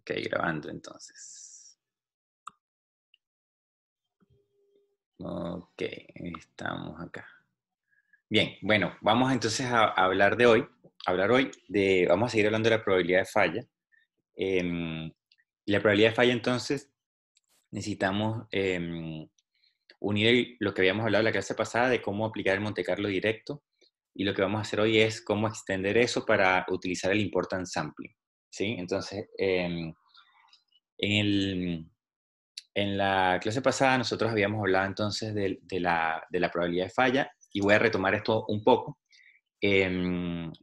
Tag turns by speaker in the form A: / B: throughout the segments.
A: Ok, grabando entonces. Ok, estamos acá. Bien, bueno, vamos entonces a hablar hoy vamos a seguir hablando de la probabilidad de falla. Y la probabilidad de falla entonces necesitamos unir lo que habíamos hablado en la clase pasada de cómo aplicar el Monte Carlo directo, y lo que vamos a hacer hoy es cómo extender eso para utilizar el importance sampling, ¿sí? Entonces, en el, En la clase pasada nosotros habíamos hablado entonces de la probabilidad de falla, y voy a retomar esto un poco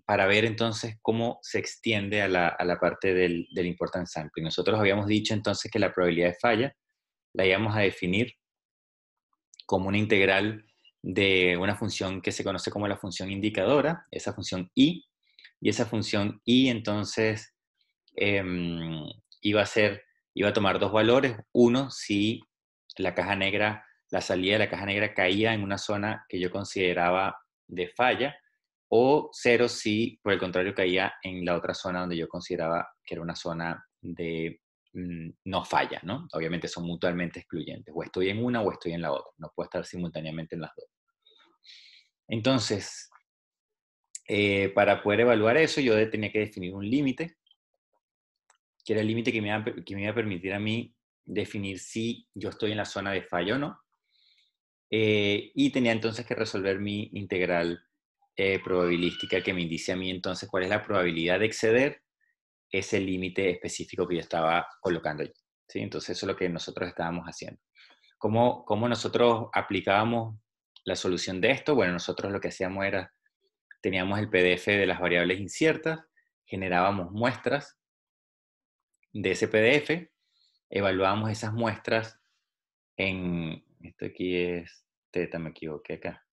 A: para ver entonces cómo se extiende a la parte del importance sampling. Nosotros habíamos dicho entonces que la probabilidad de falla la íbamos a definir como una integral de una función que se conoce como la función indicadora, esa función y esa función i entonces em, iba a ser, iba a tomar dos valores. Uno, si la caja negra, la salida de la caja negra caía en una zona que yo consideraba de falla, o cero si por el contrario caía en la otra zona donde yo consideraba que era una zona de no falla, ¿no? Obviamente son mutuamente excluyentes, o estoy en una o estoy en la otra, no puedo estar simultáneamente en las dos. Entonces, para poder evaluar eso, yo tenía que definir un límite, que era el límite que me iba a permitir a mí definir si yo estoy en la zona de falla o no. Y tenía entonces que resolver mi integral probabilística, que me indice a mí entonces cuál es la probabilidad de exceder ese límite específico que yo estaba colocando allí, ¿sí? Entonces eso es lo que nosotros estábamos haciendo. ¿Cómo nosotros aplicábamos la solución de esto? Bueno, nosotros lo que hacíamos era, teníamos el PDF de las variables inciertas, generábamos muestras de ese PDF, evaluábamos esas muestras esto aquí es teta, me equivoqué acá.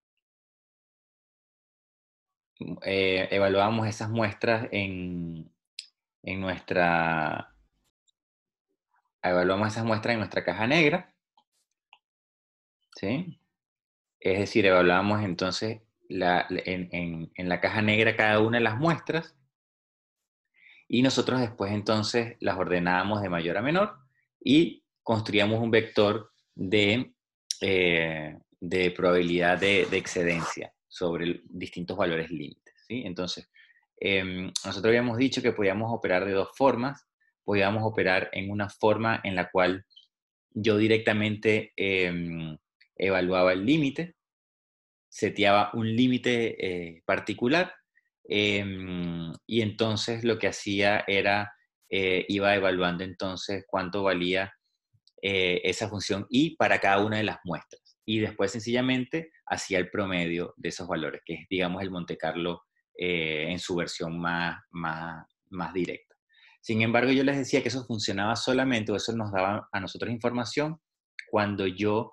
A: Evaluábamos esas muestras en nuestra, evaluamos esas muestras en nuestra caja negra, ¿sí? Es decir, evaluamos entonces en la caja negra cada una de las muestras, y nosotros después entonces las ordenábamos de mayor a menor y construíamos un vector de probabilidad de excedencia sobre distintos valores límites, ¿sí? Entonces, nosotros habíamos dicho que podíamos operar de dos formas. Podíamos operar en una forma en la cual yo directamente evaluaba el límite, seteaba un límite particular, y entonces lo que hacía era, iba evaluando entonces cuánto valía esa función y para cada una de las muestras. Y después sencillamente hacía el promedio de esos valores, que es, digamos, el Monte Carlo en su versión más directa. Sin embargo, yo les decía que eso funcionaba solamente, o eso nos daba a nosotros información, cuando yo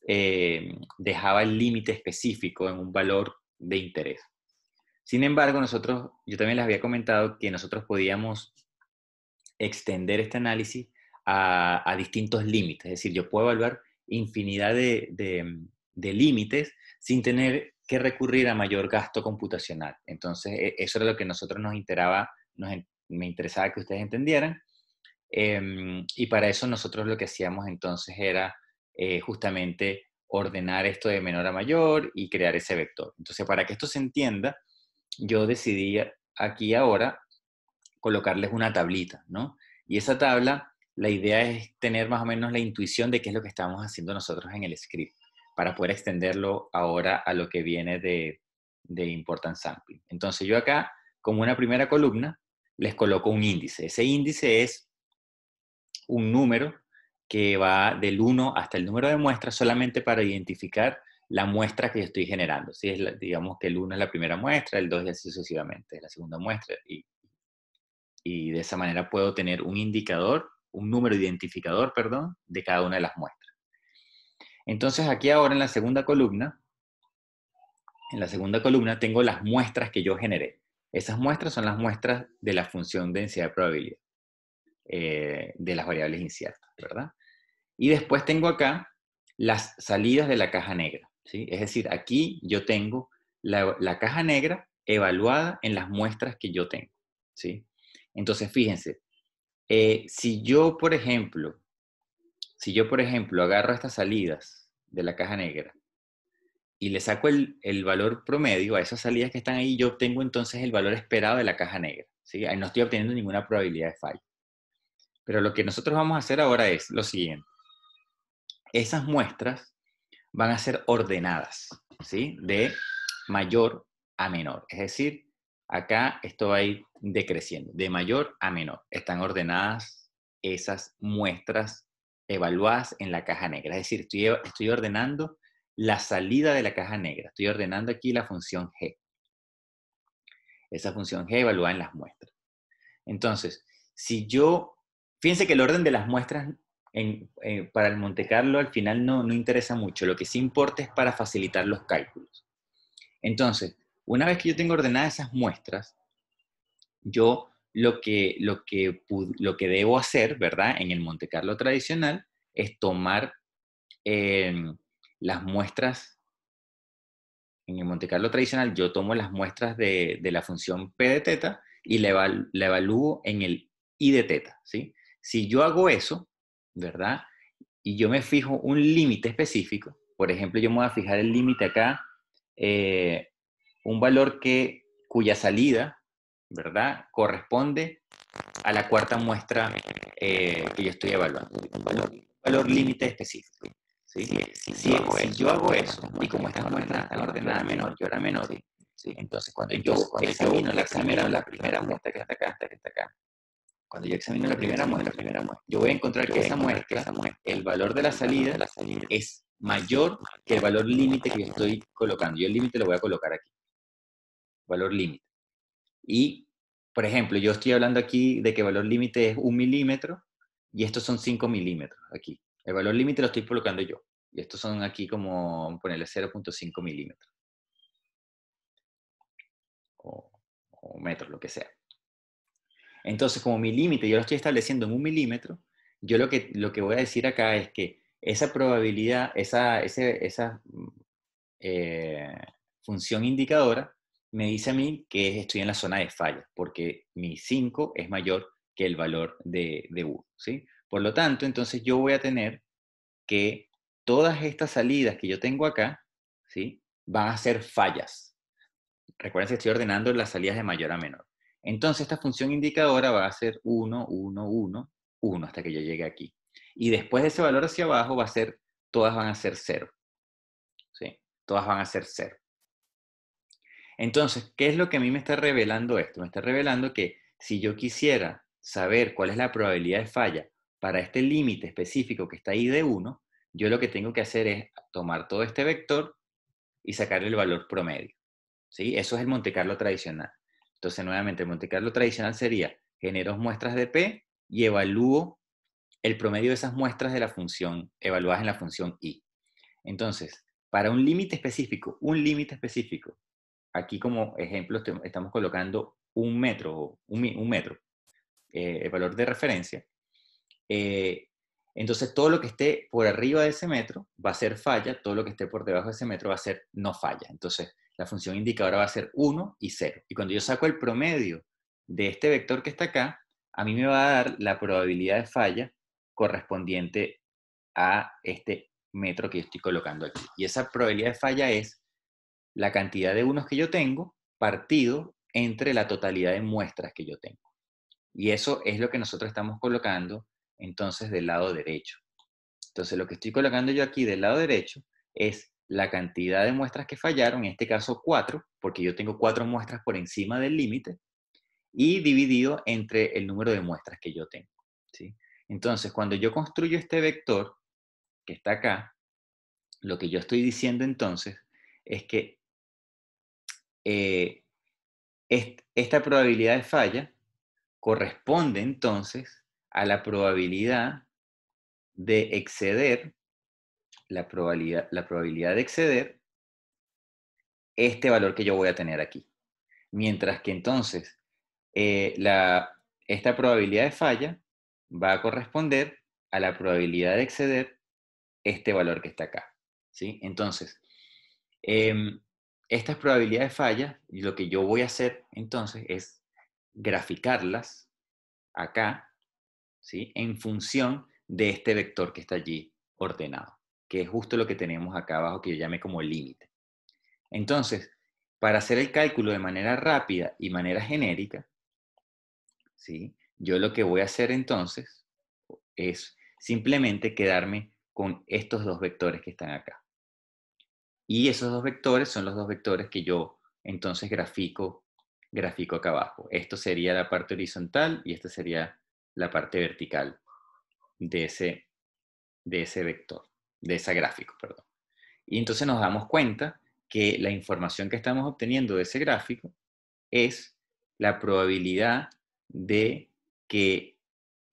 A: dejaba el límite específico en un valor de interés. Sin embargo, yo también les había comentado que nosotros podíamos extender este análisis a distintos límites. Es decir, yo puedo evaluar infinidad de límites sin tener que recurrir a mayor gasto computacional. Entonces, eso era lo que nosotros me interesaba que ustedes entendieran. Y para eso nosotros lo que hacíamos entonces era justamente ordenar esto de menor a mayor y crear ese vector. Entonces, para que esto se entienda, yo decidí aquí ahora colocarles una tablita, ¿no? Y esa tabla, la idea es tener más o menos la intuición de qué es lo que estamos haciendo nosotros en el script, para poder extenderlo ahora a lo que viene de importance sampling. Entonces yo acá, como una primera columna, les coloco un índice. Ese índice es un número que va del 1 hasta el número de muestras, solamente para identificar la muestra que yo estoy generando. ¿Sí? Digamos que el 1 es la primera muestra, el 2 y así sucesivamente, es la segunda muestra, y de esa manera puedo tener un indicador, un número identificador, perdón, de cada una de las muestras. Entonces aquí ahora en la segunda columna tengo las muestras que yo generé. Esas muestras son las muestras de la función de densidad de probabilidad, de las variables inciertas, ¿verdad? Y después tengo acá las salidas de la caja negra, ¿sí? Es decir, aquí yo tengo la caja negra evaluada en las muestras que yo tengo, ¿sí? Entonces, fíjense, Si yo, por ejemplo, agarro estas salidas de la caja negra y le saco el valor promedio a esas salidas que están ahí, yo obtengo entonces el valor esperado de la caja negra, ¿sí? Ahí no estoy obteniendo ninguna probabilidad de fallo. Pero lo que nosotros vamos a hacer ahora es lo siguiente. Esas muestras van a ser ordenadas, ¿sí? De mayor a menor. Es decir, acá esto va a ir decreciendo, de mayor a menor. Están ordenadas esas muestras evaluadas en la caja negra. Es decir, estoy ordenando la salida de la caja negra. Estoy ordenando aquí la función G. Esa función G evalúa en las muestras. Entonces, fíjense que el orden de las muestras para el Monte Carlo al final no interesa mucho. Lo que sí importa es para facilitar los cálculos. Entonces, una vez que yo tengo ordenadas esas muestras, yo lo que debo hacer, ¿verdad? En el Monte Carlo tradicional es tomar las muestras. En el Monte Carlo tradicional yo tomo las muestras de la función p de teta y la evalúo en el i de teta, ¿sí? Si yo hago eso, ¿verdad? Y yo me fijo un límite específico, por ejemplo, yo me voy a fijar el límite acá, un valor cuya salida, ¿verdad? Corresponde a la cuarta muestra que yo estoy evaluando, un valor límite específico. ¿Sí? Si yo hago eso, y como estas muestras están ordenadas menor y hora menor, ¿sí? Entonces cuando yo examino la primera muestra que está acá, cuando yo examino la primera muestra, yo voy a encontrar que esa muestra, el valor de la salida es mayor que el valor límite que yo estoy colocando. Yo el límite lo voy a colocar aquí, valor límite. Y, por ejemplo, yo estoy hablando aquí de que el valor límite es 1 milímetro y estos son 5 milímetros aquí. El valor límite lo estoy colocando yo. Y estos son aquí como, ponerle 0.5 milímetros. O metros, lo que sea. Entonces, como mi límite yo lo estoy estableciendo en 1 milímetro, yo lo que voy a decir acá es que esa probabilidad, esa eh, función indicadora, me dice a mí que estoy en la zona de falla, porque mi 5 es mayor que el valor de 1, ¿sí? Por lo tanto, entonces yo voy a tener que todas estas salidas que yo tengo acá, ¿sí? Van a ser fallas. Recuerden que estoy ordenando las salidas de mayor a menor. Entonces, esta función indicadora va a ser 1, 1, 1, 1 hasta que yo llegue aquí. Y después de ese valor hacia abajo, todas van a ser 0. ¿Sí? Todas van a ser 0. Entonces, ¿qué es lo que a mí me está revelando esto? Me está revelando que si yo quisiera saber cuál es la probabilidad de falla para este límite específico que está ahí de 1, yo lo que tengo que hacer es tomar todo este vector y sacar el valor promedio. ¿Sí? Eso es el Monte Carlo tradicional. Entonces, nuevamente, el Monte Carlo tradicional sería, genero muestras de P y evalúo el promedio de esas muestras de la función, evaluadas en la función I. Entonces, para un límite específico, aquí como ejemplo estamos colocando 1 metro, un metro, el valor de referencia. Entonces todo lo que esté por arriba de ese metro va a ser falla, todo lo que esté por debajo de ese metro va a ser no falla. Entonces la función indicadora va a ser 1 y 0. Y cuando yo saco el promedio de este vector que está acá, a mí me va a dar la probabilidad de falla correspondiente a este metro que yo estoy colocando aquí. Y esa probabilidad de falla es la cantidad de unos que yo tengo partido entre la totalidad de muestras que yo tengo. Y eso es lo que nosotros estamos colocando entonces del lado derecho. Entonces lo que estoy colocando yo aquí del lado derecho es la cantidad de muestras que fallaron, en este caso 4, porque yo tengo 4 muestras por encima del límite, y dividido entre el número de muestras que yo tengo. ¿Sí? Entonces, cuando yo construyo este vector que está acá, lo que yo estoy diciendo entonces es que eh, esta probabilidad de falla corresponde entonces a la probabilidad de exceder, la probabilidad de exceder este valor que yo voy a tener aquí. Mientras que entonces esta probabilidad de falla va a corresponder a la probabilidad de exceder este valor que está acá. ¿Sí? Entonces, estas probabilidades de falla, lo que yo voy a hacer entonces es graficarlas acá ¿sí? En función de este vector que está allí ordenado, que es justo lo que tenemos acá abajo que yo llamé como límite. Entonces, para hacer el cálculo de manera rápida y manera genérica, ¿sí? Yo lo que voy a hacer entonces es simplemente quedarme con estos dos vectores que están acá. Y esos dos vectores son los dos vectores que yo entonces grafico acá abajo. Esto sería la parte horizontal y esta sería la parte vertical de ese vector, de ese gráfico, perdón. Y entonces nos damos cuenta que la información que estamos obteniendo de ese gráfico es la probabilidad de que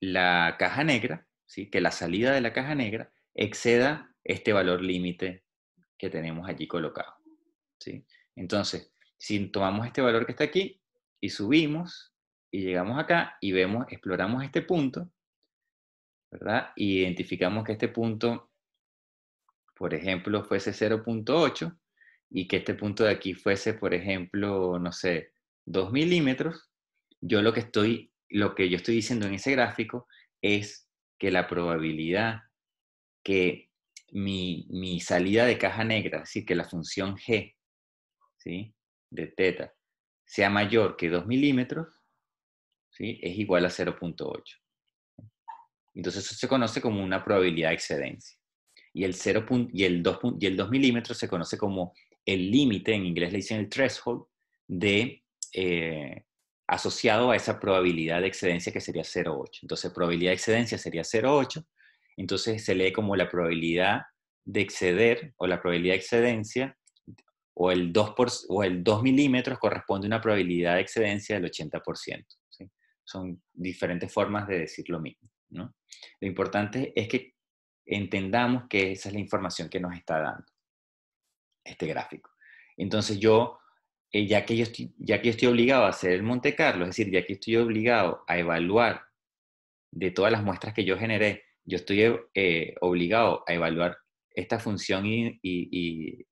A: la caja negra, ¿sí? Que la salida de la caja negra exceda este valor límite que tenemos allí colocado, ¿sí? Entonces, si tomamos este valor que está aquí y subimos y llegamos acá y vemos, exploramos este punto, ¿verdad? Y identificamos que este punto, por ejemplo, fuese 0,8 y que este punto de aquí fuese, por ejemplo, no sé, 2 milímetros, lo que yo estoy diciendo en ese gráfico es que la probabilidad que mi salida de caja negra, es decir, que la función g, ¿sí? De teta sea mayor que 2 milímetros, ¿sí? Es igual a 0,8. Entonces eso se conoce como una probabilidad de excedencia. Y el 2 milímetros se conoce como el límite, en inglés le dicen el threshold, de, asociado a esa probabilidad de excedencia que sería 0,8. Entonces probabilidad de excedencia sería 0,8. Entonces se lee como la probabilidad de exceder o la probabilidad de excedencia o el 2 milímetros corresponde a una probabilidad de excedencia del 80%. ¿Sí? Son diferentes formas de decir lo mismo, ¿no? Lo importante es que entendamos que esa es la información que nos está dando este gráfico. Entonces yo, ya que yo estoy obligado a hacer el Monte Carlo, es decir, ya que estoy obligado a evaluar de todas las muestras que yo generé, yo estoy obligado a evaluar esta función de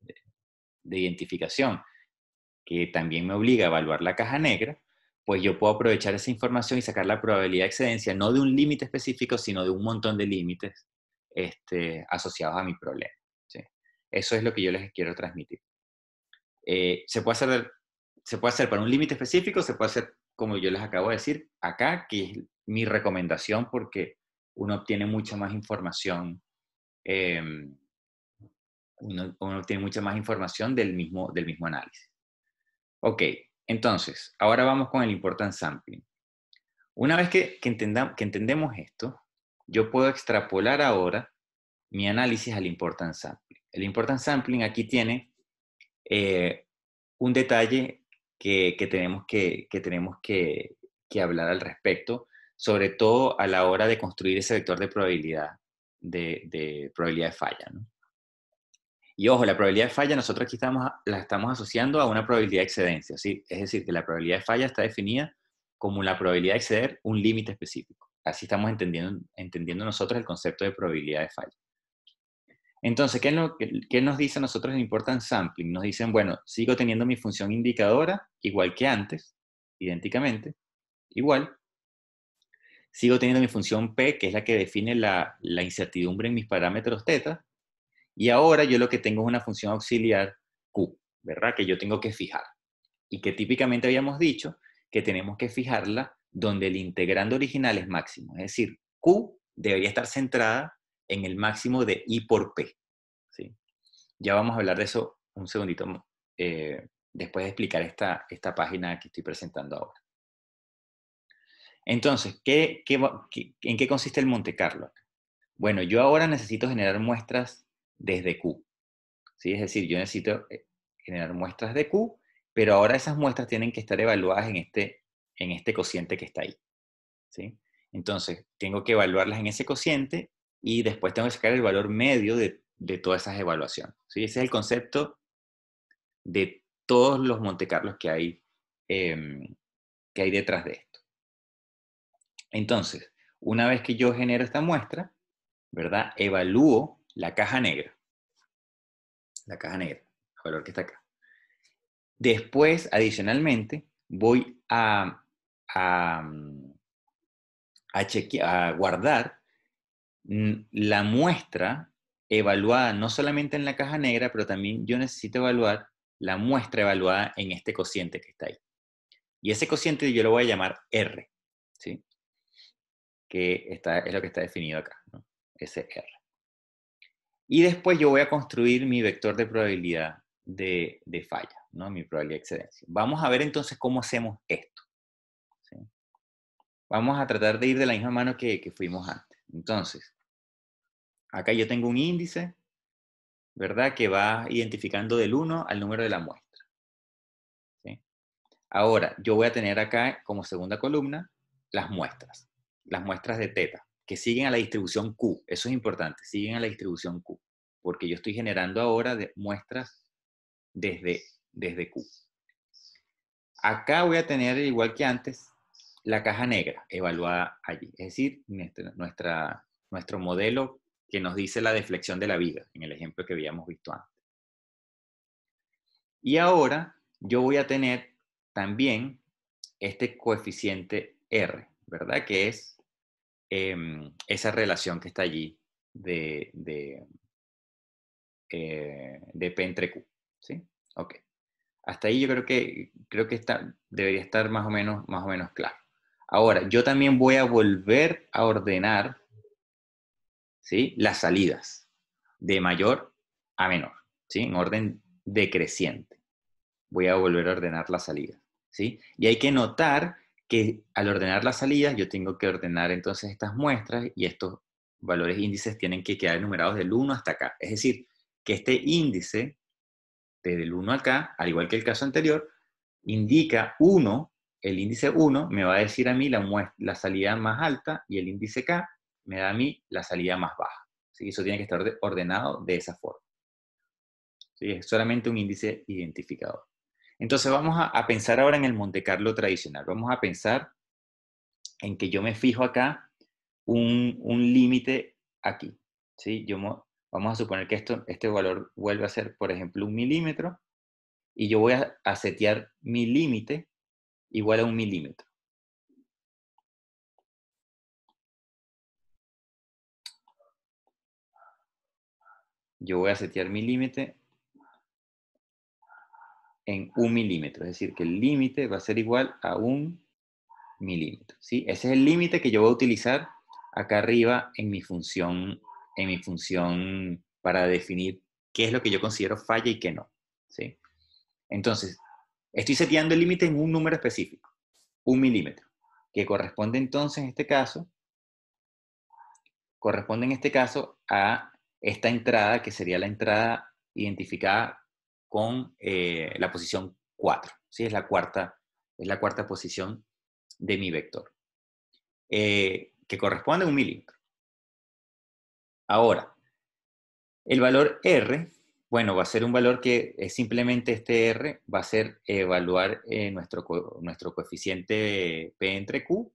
A: identificación que también me obliga a evaluar la caja negra, pues yo puedo aprovechar esa información y sacar la probabilidad de excedencia, no de un límite específico, sino de un montón de límites asociados a mi problema. ¿Sí? Eso es lo que yo les quiero transmitir. Se puede hacer para un límite específico, se puede hacer, como yo les acabo de decir, acá, que es mi recomendación porque uno obtiene mucha más información, eh, uno obtiene mucha más información del mismo análisis. Ok, entonces, ahora vamos con el importance sampling. Una vez que entendemos esto, yo puedo extrapolar ahora mi análisis al importance sampling. El importance sampling aquí tiene un detalle que tenemos que hablar al respecto, sobre todo a la hora de construir ese vector de probabilidad de falla, ¿no? Y ojo, la probabilidad de falla nosotros aquí la estamos asociando a una probabilidad de excedencia, ¿sí? Es decir, que la probabilidad de falla está definida como la probabilidad de exceder un límite específico. Así estamos entendiendo nosotros el concepto de probabilidad de falla. Entonces, ¿qué nos dice a nosotros el importance sampling? Nos dicen, bueno, sigo teniendo mi función indicadora, igual que antes, idénticamente, igual. Sigo teniendo mi función P, que es la que define la incertidumbre en mis parámetros θ, y ahora yo lo que tengo es una función auxiliar Q, ¿verdad? Que yo tengo que fijar. Y que típicamente habíamos dicho que tenemos que fijarla donde el integrando original es máximo. Es decir, Q debería estar centrada en el máximo de I por P. ¿Sí? Ya vamos a hablar de eso un segundito después de explicar esta página que estoy presentando ahora. Entonces, ¿en qué consiste el Monte Carlo? Bueno, yo ahora necesito generar muestras desde Q. ¿Sí? Es decir, yo necesito generar muestras de Q, pero ahora esas muestras tienen que estar evaluadas en este cociente que está ahí. ¿Sí? Entonces, tengo que evaluarlas en ese cociente y después tengo que sacar el valor medio de todas esas evaluaciones. ¿Sí? Ese es el concepto de todos los Monte Carlos que hay detrás de esto. Entonces, una vez que yo genero esta muestra, ¿verdad? Evalúo la caja negra. La caja negra, el valor que está acá. Después, adicionalmente, voy a a guardar la muestra evaluada no solamente en la caja negra, pero también yo necesito evaluar la muestra evaluada en este cociente que está ahí. Y ese cociente yo lo voy a llamar R, ¿sí? Que es lo que está definido acá, ¿no? Ese R. Y después yo voy a construir mi vector de probabilidad de falla, ¿no? Mi probabilidad de excedencia. Vamos a ver entonces cómo hacemos esto, ¿sí? Vamos a tratar de ir de la misma mano que fuimos antes. Entonces, acá yo tengo un índice, ¿verdad? Que va identificando del 1 al número de la muestra, ¿sí? Ahora, yo voy a tener acá como segunda columna las muestras de teta, que siguen a la distribución Q. Eso es importante, siguen a la distribución Q, porque yo estoy generando ahora muestras desde Q. Acá voy a tener, igual que antes, la caja negra evaluada allí, es decir, nuestro modelo que nos dice la deflexión de la viga, en el ejemplo que habíamos visto antes. Y ahora yo voy a tener también este coeficiente R, ¿verdad? Que es esa relación que está allí de P entre Q, ¿sí? Ok. Hasta ahí yo creo que debería estar más o menos claro. Ahora, yo también voy a volver a ordenar, ¿sí? Las salidas de mayor a menor, ¿sí? En orden decreciente. Voy a volver a ordenar las salidas, ¿sí? Y hay que notar que al ordenar las salidas, yo tengo que ordenar entonces estas muestras y estos valores índices tienen que quedar enumerados del 1 hasta acá. Es decir, que este índice, desde el 1 acá, al igual que el caso anterior, indica 1, el índice 1 me va a decir a mí la salida más alta y el índice K me da a mí la salida más baja. ¿Sí? Eso tiene que estar ordenado de esa forma. ¿Sí? Es solamente un índice identificador. Entonces vamos a pensar ahora en el Monte Carlo tradicional. Vamos a pensar en que yo me fijo acá un límite aquí. ¿Sí? Vamos a suponer que este valor vuelve a ser, por ejemplo, 1 milímetro y yo voy a setear mi límite igual a 1 milímetro. Yo voy a setear mi límite en 1 milímetro, es decir, que el límite va a ser igual a 1 milímetro, ¿sí? Ese es el límite que yo voy a utilizar acá arriba en mi función para definir qué es lo que yo considero falla y qué no, ¿sí? Entonces, estoy seteando el límite en un número específico, 1 milímetro, que corresponde entonces en este caso a esta entrada, que sería la entrada identificada con la posición 4, ¿sí? Es la cuarta posición de mi vector, que corresponde a 1 milímetro. Ahora, el valor R, bueno, va a ser un valor que es simplemente este R, va a ser evaluar nuestro coeficiente P entre Q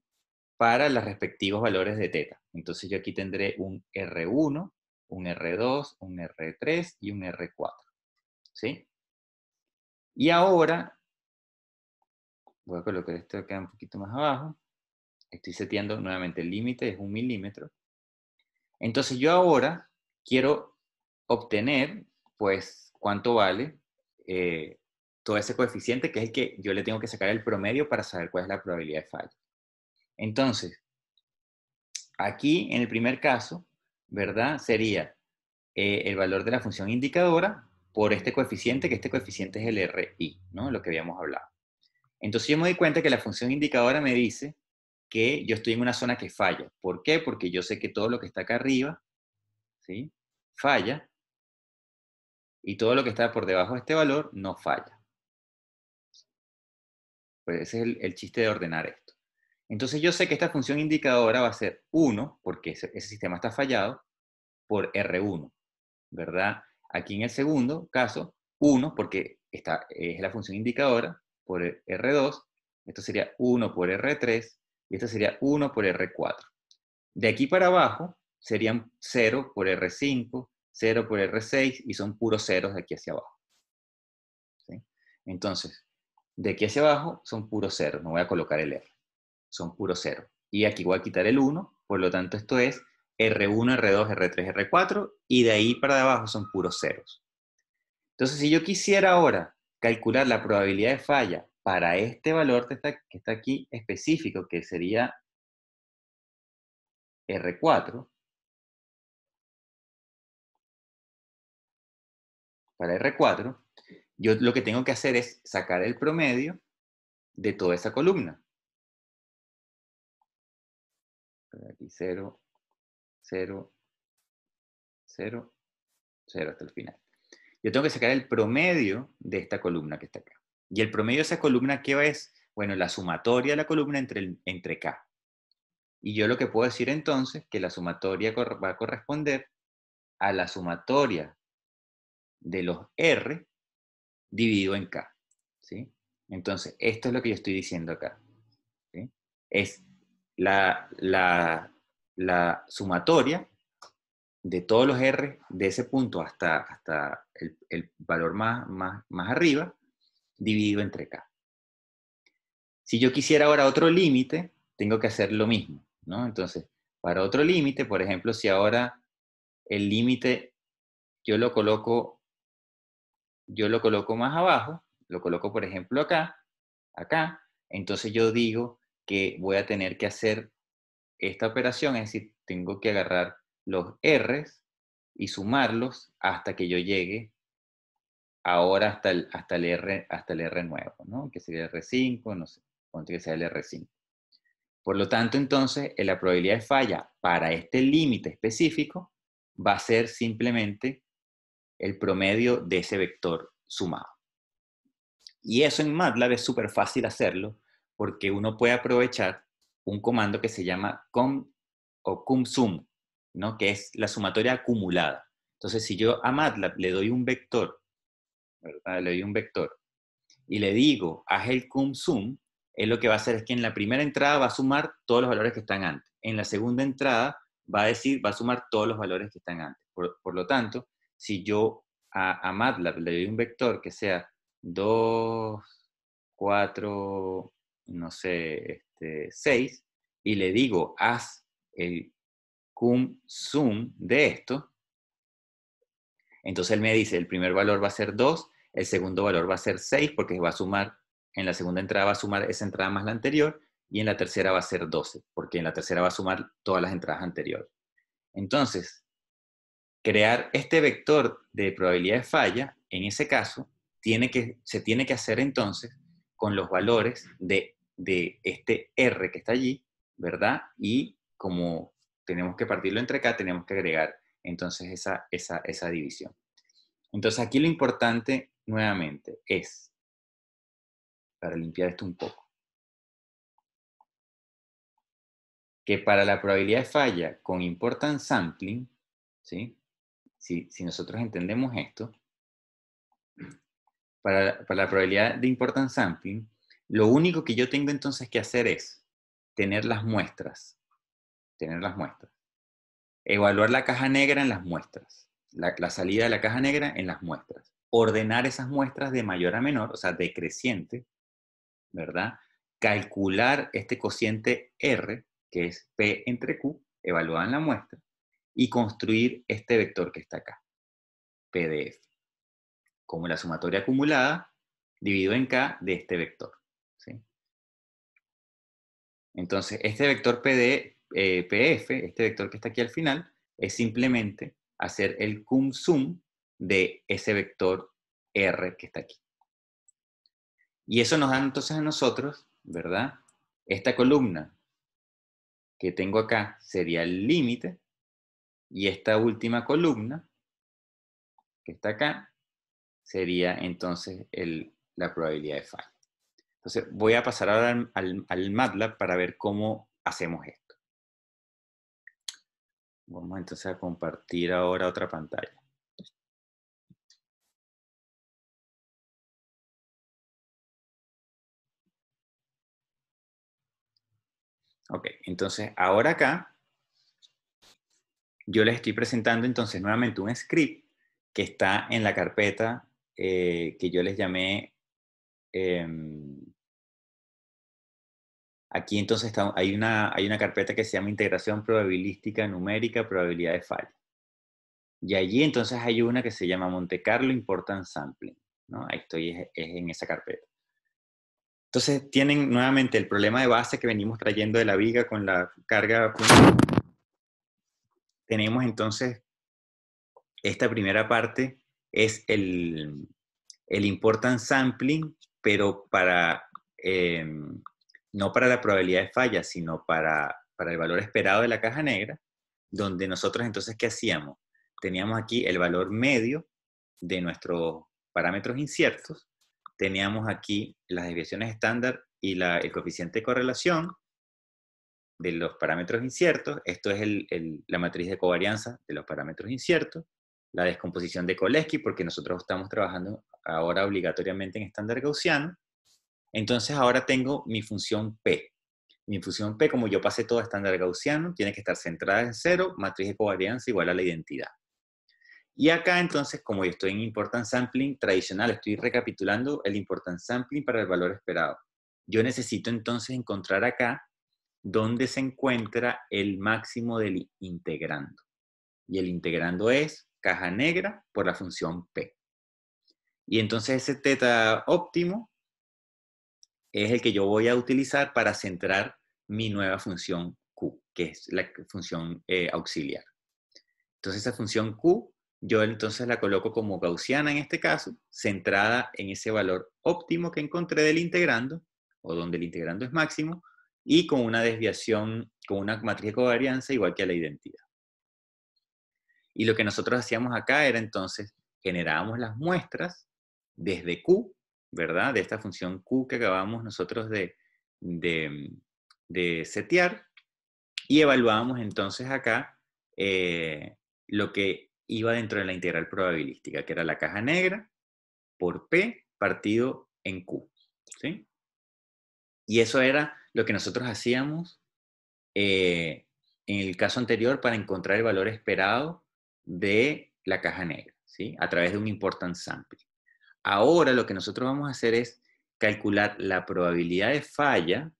A: para los respectivos valores de teta. Entonces yo aquí tendré un R1, un R2, un R3 y un R4, ¿sí? Y ahora, voy a colocar esto acá un poquito más abajo, estoy seteando nuevamente el límite, es 1 milímetro. Entonces yo ahora quiero obtener, pues, cuánto vale todo ese coeficiente, que es el que yo le tengo que sacar el promedio para saber cuál es la probabilidad de falla. Entonces, aquí en el primer caso, ¿verdad? Sería el valor de la función indicadora por este coeficiente, que este coeficiente es el RI, ¿no? Lo que habíamos hablado. Entonces yo me doy cuenta que la función indicadora me dice que yo estoy en una zona que falla. ¿Por qué? Porque yo sé que todo lo que está acá arriba, ¿sí? Falla, y todo lo que está por debajo de este valor no falla. Pues ese es el chiste de ordenar esto. Entonces yo sé que esta función indicadora va a ser 1, porque ese sistema está fallado, por R1, ¿verdad? Aquí en el segundo caso, 1, porque esta es la función indicadora, por R2, esto sería 1 por R3, y esto sería 1 por R4. De aquí para abajo serían 0 por R5, 0 por R6, y son puros ceros de aquí hacia abajo. ¿Sí? Entonces, de aquí hacia abajo son puros ceros, no voy a colocar el R, son puros ceros. Y aquí voy a quitar el 1, por lo tanto esto es R1, R2, R3, R4, y de ahí para abajo son puros ceros. Entonces, si yo quisiera ahora calcular la probabilidad de falla para este valor que está aquí específico, que sería R4, para R4, yo lo que tengo que hacer es sacar el promedio de toda esa columna. Aquí 0, 0, 0, 0 hasta el final. Yo tengo que sacar el promedio de esta columna que está acá. Y el promedio de esa columna, ¿qué es? Bueno, la sumatoria de la columna entre K. Y yo lo que puedo decir entonces, que la sumatoria va a corresponder a la sumatoria de los R dividido en K. ¿Sí? Entonces, esto es lo que yo estoy diciendo acá. ¿Sí? Es la sumatoria de todos los R de ese punto hasta el valor más arriba, dividido entre K. Si yo quisiera ahora otro límite, tengo que hacer lo mismo, ¿no? Entonces, para otro límite, por ejemplo, si ahora el límite yo lo coloco más abajo, lo coloco, por ejemplo, acá, entonces yo digo que voy a tener que hacer esta operación, es decir, tengo que agarrar los R's y sumarlos hasta que yo llegue ahora hasta el R nuevo, ¿no? Que sería el R5, no sé, ponte que sea el R5. Por lo tanto, entonces, la probabilidad de falla para este límite específico va a ser simplemente el promedio de ese vector sumado. Y eso en MATLAB es súper fácil hacerlo porque uno puede aprovechar un comando que se llama CumSum, ¿no? Que es la sumatoria acumulada. Entonces, si yo a MATLAB le doy un vector, ¿verdad? Le doy un vector y le digo, haz el CumSum, él lo que va a hacer es que en la primera entrada va a sumar todos los valores que están antes. En la segunda entrada va a sumar todos los valores que están antes. Por lo tanto, si yo a MATLAB le doy un vector que sea 2, 4, no sé, 6, y le digo, haz el CumSum de esto, entonces él me dice, el primer valor va a ser 2, el segundo valor va a ser 6, porque va a sumar, en la segunda entrada va a sumar esa entrada más la anterior, y en la tercera va a ser 12, porque en la tercera va a sumar todas las entradas anteriores. Entonces, crear este vector de probabilidad de falla, en ese caso, se tiene que hacer entonces con los valores de este R que está allí, ¿verdad? Y como tenemos que partirlo entre K, tenemos que agregar entonces esa división. Entonces aquí lo importante nuevamente es, para limpiar esto un poco, que para la probabilidad de falla con importance sampling, ¿sí? Si nosotros entendemos esto, para la probabilidad de importance sampling, lo único que yo tengo entonces que hacer es tener las muestras, evaluar la caja negra en las muestras, la salida de la caja negra en las muestras, ordenar esas muestras de mayor a menor, o sea, decreciente, ¿verdad? Calcular este cociente R, que es P entre Q, evaluado en la muestra, y construir este vector que está acá, P de F, como la sumatoria acumulada dividido en K de este vector. ¿Sí? Entonces, este vector PF, este vector que está aquí al final, es simplemente hacer el CumSum de ese vector R que está aquí. Y eso nos da entonces a nosotros, ¿verdad? Esta columna que tengo acá sería el límite, y esta última columna que está acá sería entonces la probabilidad de falla. Entonces voy a pasar ahora al MATLAB para ver cómo hacemos esto. Vamos entonces a compartir ahora otra pantalla. Ok, entonces ahora acá yo les estoy presentando entonces nuevamente un script que está en la carpeta que yo les llamé Aquí entonces hay una carpeta que se llama integración probabilística numérica, probabilidad de falla. Y allí entonces hay una que se llama Monte Carlo Importance Sampling, ¿no? Ahí estoy es en esa carpeta. Entonces tienen nuevamente el problema de base que venimos trayendo de la viga con la carga. Tenemos entonces esta primera parte es el importance sampling, pero no para la probabilidad de falla, sino para el valor esperado de la caja negra, donde nosotros entonces, ¿qué hacíamos? Teníamos aquí el valor medio de nuestros parámetros inciertos, teníamos aquí las desviaciones estándar y el coeficiente de correlación de los parámetros inciertos. Esto es la matriz de covarianza de los parámetros inciertos, la descomposición de Cholesky, porque nosotros estamos trabajando ahora obligatoriamente en estándar gaussiano. Entonces ahora tengo mi función P. Mi función P, como yo pasé todo estándar gaussiano, tiene que estar centrada en 0, matriz de covarianza igual a la identidad. Y acá entonces, como yo estoy en importance sampling tradicional, estoy recapitulando el importance sampling para el valor esperado. Yo necesito entonces encontrar acá dónde se encuentra el máximo del integrando. Y el integrando es caja negra por la función P. Y entonces ese teta óptimo es el que yo voy a utilizar para centrar mi nueva función Q, que es la función auxiliar. Entonces esa función Q, yo entonces la coloco como gaussiana en este caso, centrada en ese valor óptimo que encontré del integrando, o donde el integrando es máximo, y con una desviación, con una matriz de covarianza igual que a la identidad. Y lo que nosotros hacíamos acá era entonces, generábamos las muestras desde Q, ¿verdad? De esta función Q que acabamos nosotros de setear, y evaluábamos entonces acá lo que iba dentro de la integral probabilística, que era la caja negra por P partido en Q, ¿sí? Y eso era lo que nosotros hacíamos en el caso anterior para encontrar el valor esperado de la caja negra, ¿sí? A través de un importance sampling. Ahora lo que nosotros vamos a hacer es calcular la probabilidad de falla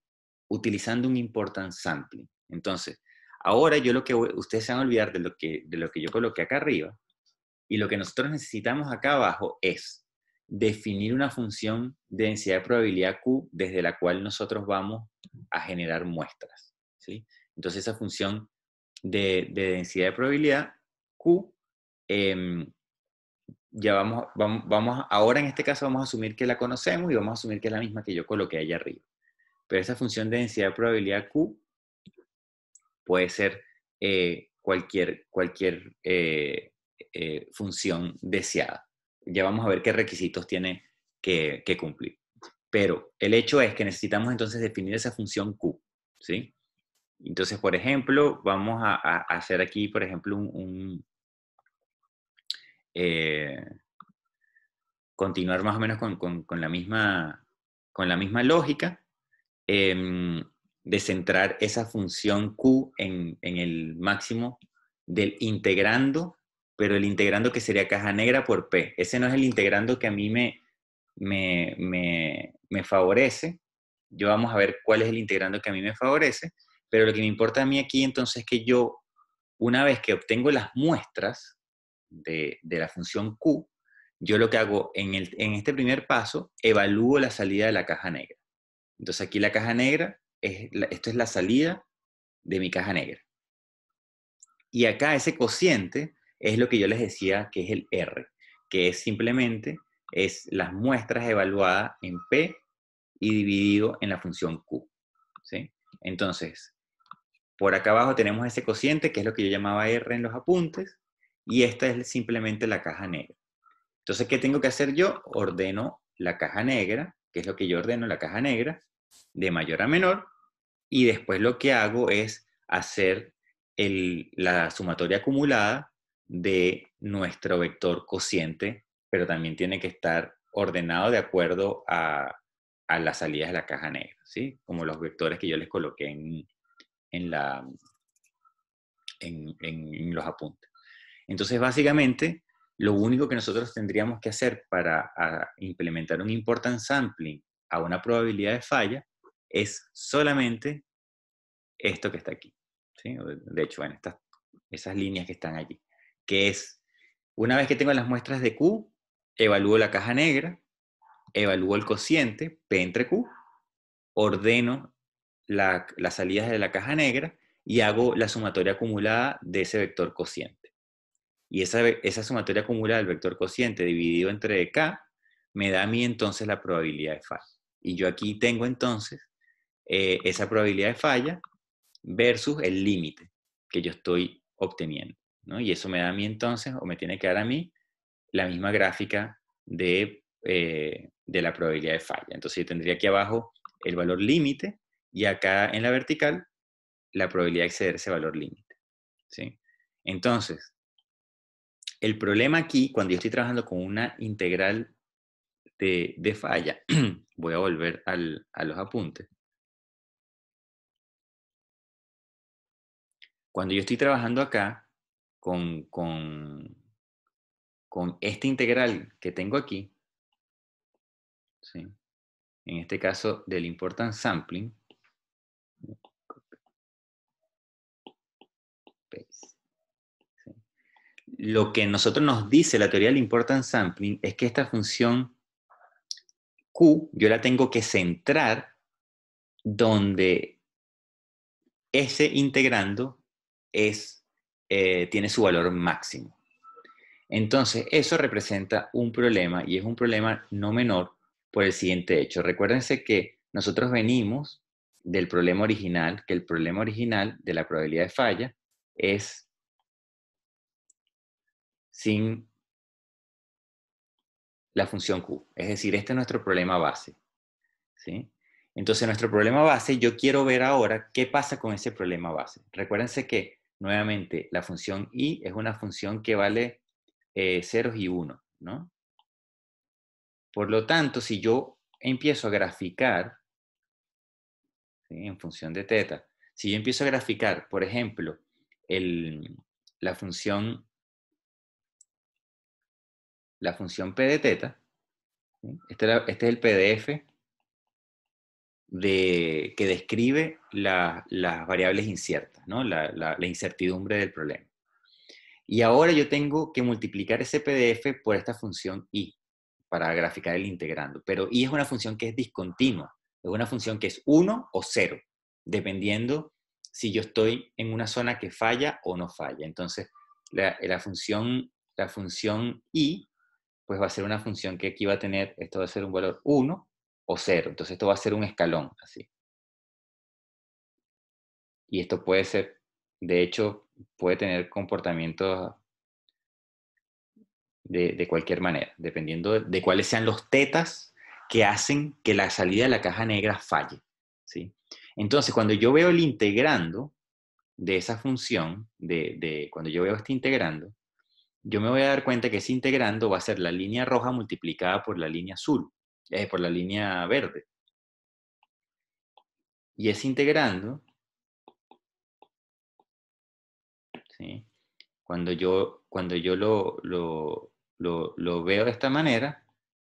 A: utilizando un importance sampling. Entonces, ahora ustedes se van a olvidar de lo que yo coloqué acá arriba, y lo que nosotros necesitamos acá abajo es definir una función de densidad de probabilidad Q desde la cual nosotros vamos a generar muestras, ¿sí? Entonces esa función de densidad de probabilidad Q, ya ahora en este caso vamos a asumir que la conocemos y vamos a asumir que es la misma que yo coloqué allá arriba. Pero esa función de densidad de probabilidad Q puede ser cualquier función deseada. Ya vamos a ver qué requisitos tiene que cumplir. Pero el hecho es que necesitamos entonces definir esa función Q, ¿sí? Entonces, por ejemplo, vamos a hacer aquí, por ejemplo, continuar más o menos con la misma lógica, de centrar esa función Q en el máximo del integrando, pero el integrando que sería caja negra por P. Ese no es el integrando que a mí me favorece. Yo vamos a ver cuál es el integrando que a mí me favorece, pero lo que me importa a mí aquí entonces es que yo, una vez que obtengo las muestras de la función Q, yo lo que hago en este primer paso, evalúo la salida de la caja negra. Entonces aquí la caja negra, esto es la salida de mi caja negra. Y acá ese cociente es lo que yo les decía que es el R, que es simplemente las muestras evaluadas en P y dividido en la función Q, ¿sí? Entonces, por acá abajo tenemos ese cociente, que es lo que yo llamaba R en los apuntes, y esta es simplemente la caja negra. Entonces, ¿qué tengo que hacer yo? Ordeno la caja negra, que es lo que yo ordeno, la caja negra, de mayor a menor, y después lo que hago es hacer la sumatoria acumulada de nuestro vector cociente, pero también tiene que estar ordenado de acuerdo a las salidas de la caja negra, ¿sí? Como los vectores que yo les coloqué en los apuntes. Entonces, básicamente, lo único que nosotros tendríamos que hacer para implementar un importance sampling a una probabilidad de falla es solamente esto que está aquí, ¿sí? De hecho, bueno, esas líneas que están allí, que es, una vez que tengo las muestras de Q, evalúo la caja negra, evalúo el cociente P entre Q, ordeno las salidas de la caja negra y hago la sumatoria acumulada de ese vector cociente. Y esa sumatoria acumulada del vector cociente dividido entre K me da a mí entonces la probabilidad de falla. Y yo aquí tengo entonces esa probabilidad de falla versus el límite que yo estoy obteniendo, ¿no? Y eso me da a mí entonces, o me tiene que dar a mí, la misma gráfica de la probabilidad de falla. Entonces yo tendría aquí abajo el valor límite y acá en la vertical la probabilidad de exceder ese valor límite, ¿sí? Entonces, el problema aquí, cuando yo estoy trabajando con una integral de falla, voy a volver a los apuntes. Cuando yo estoy trabajando acá con esta integral que tengo aquí, ¿sí? En este caso del importance sampling, ¿sí? Lo que nosotros nos dice la teoría del importance sampling es que esta función Q yo la tengo que centrar donde ese integrando tiene su valor máximo. Entonces, eso representa un problema y es un problema no menor por el siguiente hecho. Recuérdense que nosotros venimos del problema original, que el problema original de la probabilidad de falla es sin la función Q. Es decir, este es nuestro problema base, ¿sí? Entonces, nuestro problema base, yo quiero ver ahora qué pasa con ese problema base. Recuérdense que, nuevamente, la función I es una función que vale ceros y uno, ¿no? Por lo tanto, si yo empiezo a graficar, ¿sí? En función de teta, si yo empiezo a graficar, por ejemplo, la función P de teta, ¿sí? Este es el PDF que describe las variables inciertas, ¿no? La incertidumbre del problema. Y ahora yo tengo que multiplicar ese PDF por esta función I para graficar el integrando. Pero I es una función que es discontinua. Es una función que es 1 o 0, dependiendo si yo estoy en una zona que falla o no falla. Entonces, la función I pues va a ser una función que aquí va a tener, esto va a ser un valor 1 o 0. Entonces, esto va a ser un escalón, así. Y esto puede ser, de hecho, puede tener comportamientos de cualquier manera, dependiendo de cuáles sean los tetas que hacen que la salida de la caja negra falle, ¿sí? Entonces, cuando yo veo el integrando de esa función, cuando yo veo este integrando, yo me voy a dar cuenta que ese integrando va a ser la línea roja multiplicada por la línea azul, por la línea verde. Y ese integrando, ¿sí? Cuando yo lo veo de esta manera,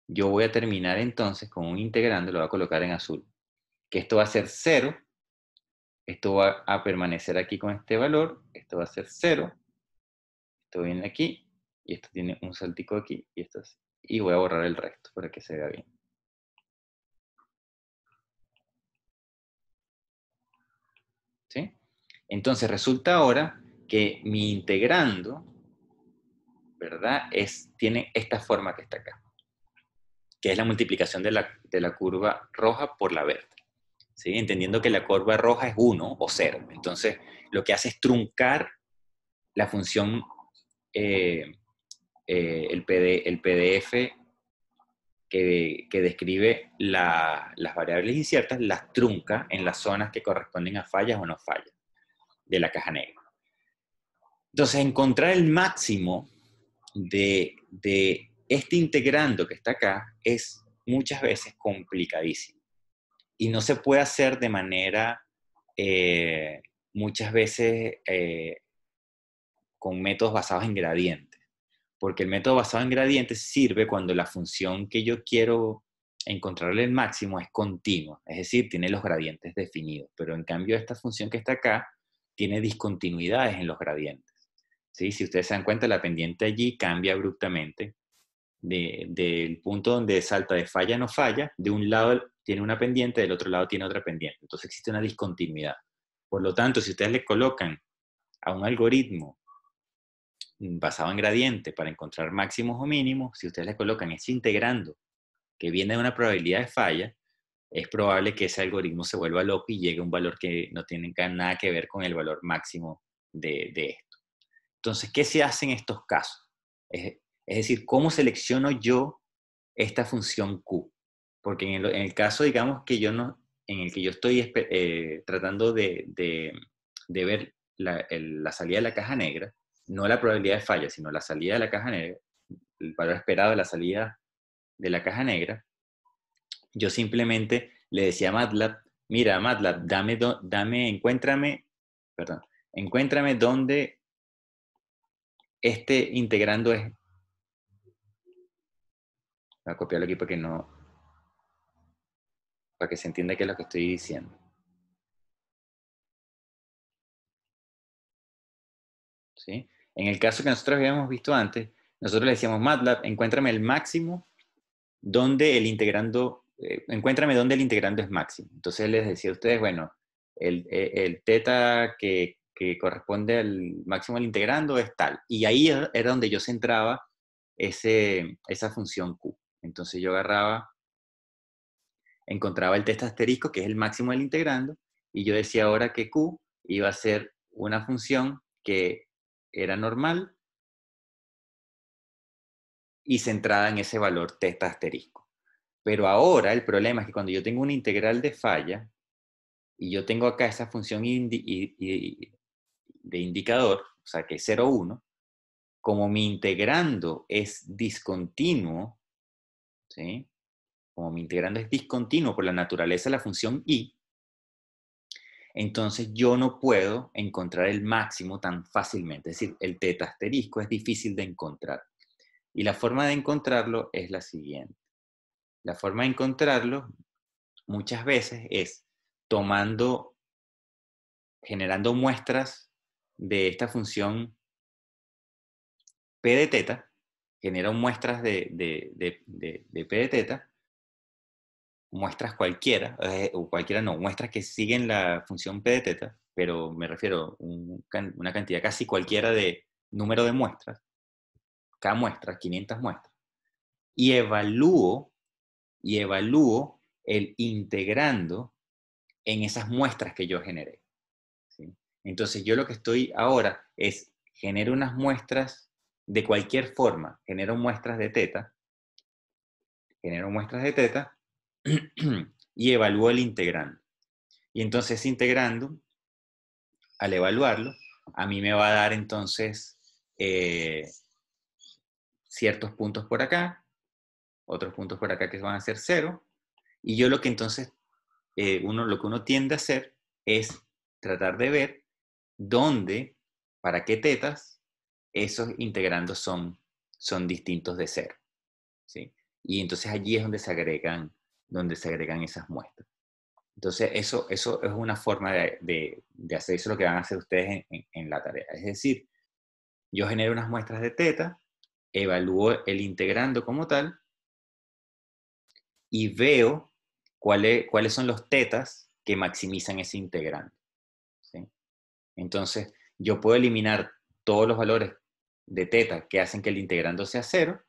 A: yo voy a terminar entonces con un integrando, lo voy a colocar en azul, que esto va a ser 0, esto va a permanecer aquí con este valor, esto va a ser 0, esto viene aquí, y esto tiene un saltico aquí, y esto así. Y voy a borrar el resto para que se vea bien. ¿Sí? Entonces resulta ahora que mi integrando, ¿verdad? Tiene esta forma que está acá, que es la multiplicación de la curva roja por la verde, ¿sí? Entendiendo que la curva roja es 1 o 0. Entonces, lo que hace es truncar la función, el PDF que describe las variables inciertas, las trunca en las zonas que corresponden a fallas o no fallas de la caja negra. Entonces, encontrar el máximo de este integrando que está acá es muchas veces complicadísimo. Y no se puede hacer de manera, muchas veces, con métodos basados en gradientes. Porque el método basado en gradientes sirve cuando la función que yo quiero encontrarle el máximo es continuo, es decir, tiene los gradientes definidos, pero en cambio esta función que está acá tiene discontinuidades en los gradientes. ¿Sí? Si ustedes se dan cuenta, la pendiente allí cambia abruptamente del punto donde salta de falla a no falla, de un lado tiene una pendiente, del otro lado tiene otra pendiente. Entonces existe una discontinuidad. Por lo tanto, si ustedes le colocan a un algoritmo basado en gradiente para encontrar máximos o mínimos, si ustedes le colocan ese integrando que viene de una probabilidad de falla, es probable que ese algoritmo se vuelva loco y llegue a un valor que no tiene nada que ver con el valor máximo de esto. Entonces, ¿qué se hace en estos casos? Es decir, ¿cómo selecciono yo esta función Q? Porque en el caso, digamos, que yo no, en el que yo estoy tratando de ver la salida de la caja negra, no la probabilidad de falla, sino la salida de la caja negra, el valor esperado de la salida de la caja negra, yo simplemente le decía a MATLAB, mira, MATLAB, encuéntrame dónde este integrando es. Voy a copiarlo aquí para que se entienda qué es lo que estoy diciendo. ¿Sí? En el caso que nosotros habíamos visto antes, nosotros le decíamos MATLAB, encuéntrame el máximo donde el integrando, encuéntrame donde el integrando es máximo. Entonces les decía a ustedes, bueno, el teta que corresponde al máximo del integrando es tal. Y ahí era donde yo centraba esa función Q. Entonces yo encontraba el testa asterisco, que es el máximo del integrando, y yo decía ahora que Q iba a ser una función que era normal y centrada en ese valor testa asterisco. Pero ahora el problema es que cuando yo tengo una integral de falla, y yo tengo acá esa función de indicador, o sea que es 0, 1, como mi integrando es discontinuo, ¿sí? Como mi integrando es discontinuo por la naturaleza de la función i, entonces yo no puedo encontrar el máximo tan fácilmente. Es decir, el teta asterisco es difícil de encontrar. Y la forma de encontrarlo es la siguiente. La forma de encontrarlo muchas veces es generando muestras de esta función p de teta, genero muestras de p de teta, muestras cualquiera, o cualquiera no, muestras que siguen la función p de teta, pero me refiero a una cantidad casi cualquiera de número de muestras, cada muestra, 500 muestras, y evalúo el integrando en esas muestras que yo generé. ¿Sí? Entonces yo lo que estoy ahora es genero unas muestras de cualquier forma, genero muestras de teta y evalúo el integrando. Y entonces integrando, al evaluarlo, a mí me va a dar entonces ciertos puntos por acá, otros puntos por acá que van a ser 0, y yo lo que entonces, lo que uno tiende a hacer es tratar de ver dónde, para qué tetas, esos integrandos son distintos de 0. ¿Sí? Y entonces allí es donde se agregan esas muestras. Entonces, eso es una forma de hacer eso, lo que van a hacer ustedes en la tarea. Es decir, yo genero unas muestras de teta, evalúo el integrando como tal y veo cuáles son los tetas que maximizan ese integrando. ¿Sí? Entonces, yo puedo eliminar todos los valores de teta que hacen que el integrando sea 0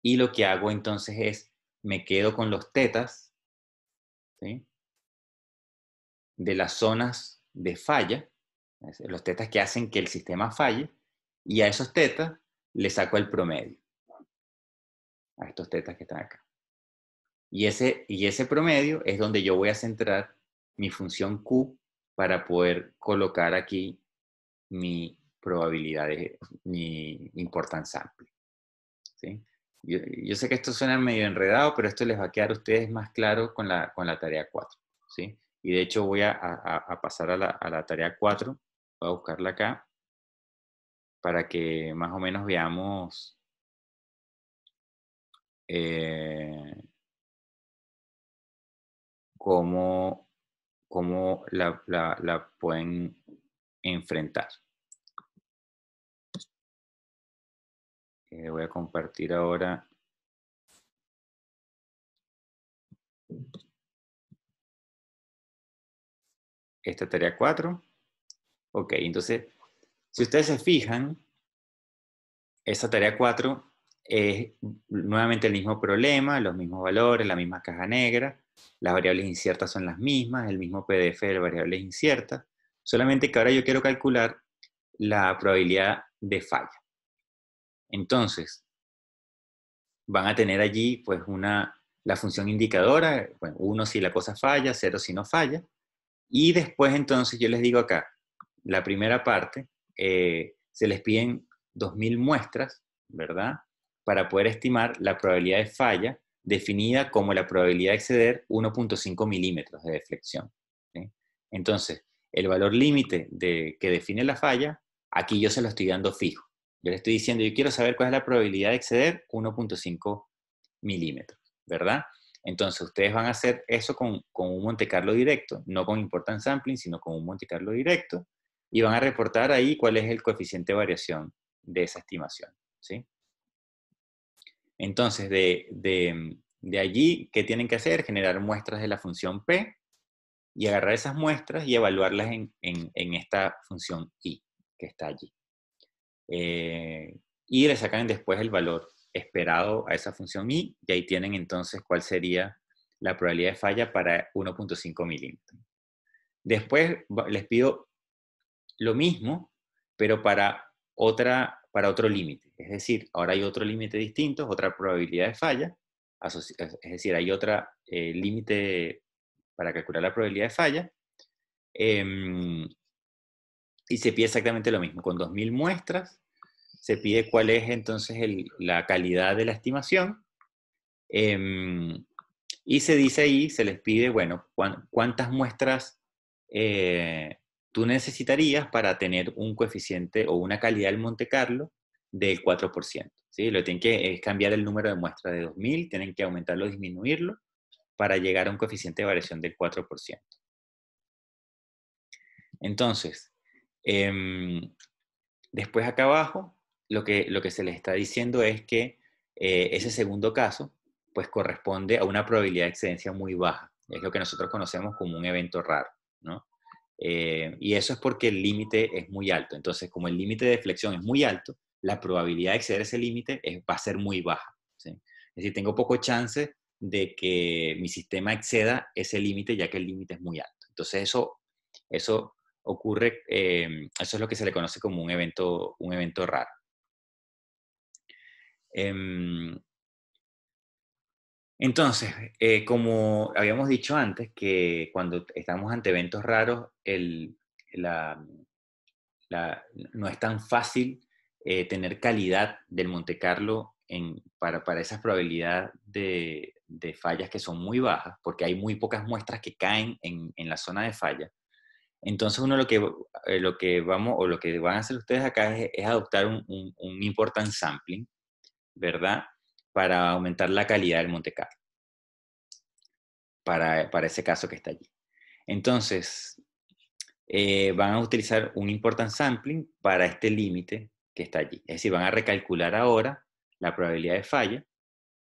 A: y lo que hago entonces es, me quedo con los tetas, ¿sí? De las zonas de falla, los tetas que hacen que el sistema falle, y a esos tetas le saco el promedio, a estos tetas que están acá. Y ese promedio es donde yo voy a centrar mi función Q para poder colocar aquí mi probabilidad, mi importancia amplia. ¿Sí? Yo sé que esto suena medio enredado, pero esto les va a quedar a ustedes más claro con la tarea 4. ¿Sí? Y de hecho voy a pasar a la tarea 4, voy a buscarla acá, para que más o menos veamos cómo, cómo la pueden enfrentar. Voy a compartir ahora esta tarea 4. Ok, entonces, si ustedes se fijan, esta tarea 4 es nuevamente el mismo problema, los mismos valores, la misma caja negra, las variables inciertas son las mismas, el mismo PDF de variables inciertas, solamente que ahora yo quiero calcular la probabilidad de falla. Entonces, van a tener allí pues la función indicadora, bueno, 1 si la cosa falla, 0 si no falla, y después entonces yo les digo acá, la primera parte, se les piden 2000 muestras, ¿verdad? Para poder estimar la probabilidad de falla definida como la probabilidad de exceder 1.5 milímetros de deflexión. ¿Sí? Entonces, el valor límite que define la falla, aquí yo se lo estoy dando fijo. Yo le estoy diciendo, yo quiero saber cuál es la probabilidad de exceder 1.5 milímetros, ¿verdad? Entonces, ustedes van a hacer eso con un Monte Carlo directo, no con importance sampling, sino con un Monte Carlo directo, y van a reportar ahí cuál es el coeficiente de variación de esa estimación, ¿sí? Entonces, de allí, ¿qué tienen que hacer? Generar muestras de la función P y agarrar esas muestras y evaluarlas en esta función I, que está allí. Y le sacan después el valor esperado a esa función I, y ahí tienen entonces cuál sería la probabilidad de falla para 1.5 milímetros. Después les pido lo mismo, pero para otro límite. Es decir, ahora hay otro límite distinto, otra probabilidad de falla, es decir, hay otro límite para calcular la probabilidad de falla, y se pide exactamente lo mismo, con 2000 muestras, se pide cuál es entonces la calidad de la estimación, y se dice ahí, se les pide, bueno, cuántas muestras tú necesitarías para tener un coeficiente o una calidad del Monte Carlo del 4%. ¿Sí? Lo que tienen que es cambiar el número de muestras de 2000, tienen que aumentarlo o disminuirlo para llegar a un coeficiente de variación del 4%. Entonces, después acá abajo, lo que se les está diciendo es que ese segundo caso, pues corresponde a una probabilidad de excedencia muy baja. Es lo que nosotros conocemos como un evento raro, ¿no? Y eso es porque el límite es muy alto. Entonces, como el límite de deflexión es muy alto, la probabilidad de exceder ese límite va a ser muy baja, ¿sí? Es decir, tengo poco chance de que mi sistema exceda ese límite, ya que el límite es muy alto. Entonces, eso ocurre, eso es lo que se le conoce como un evento raro. Entonces, como habíamos dicho antes, que cuando estamos ante eventos raros, no es tan fácil tener calidad del Monte Carlo para esa probabilidad de fallas que son muy bajas, porque hay muy pocas muestras que caen en la zona de falla. Entonces uno lo que vamos, o lo que van a hacer ustedes acá es adoptar un importance sampling, ¿verdad? Para aumentar la calidad del Monte Carlo, para ese caso que está allí. Entonces, van a utilizar un importance sampling para este límite que está allí. Es decir, van a recalcular ahora la probabilidad de falla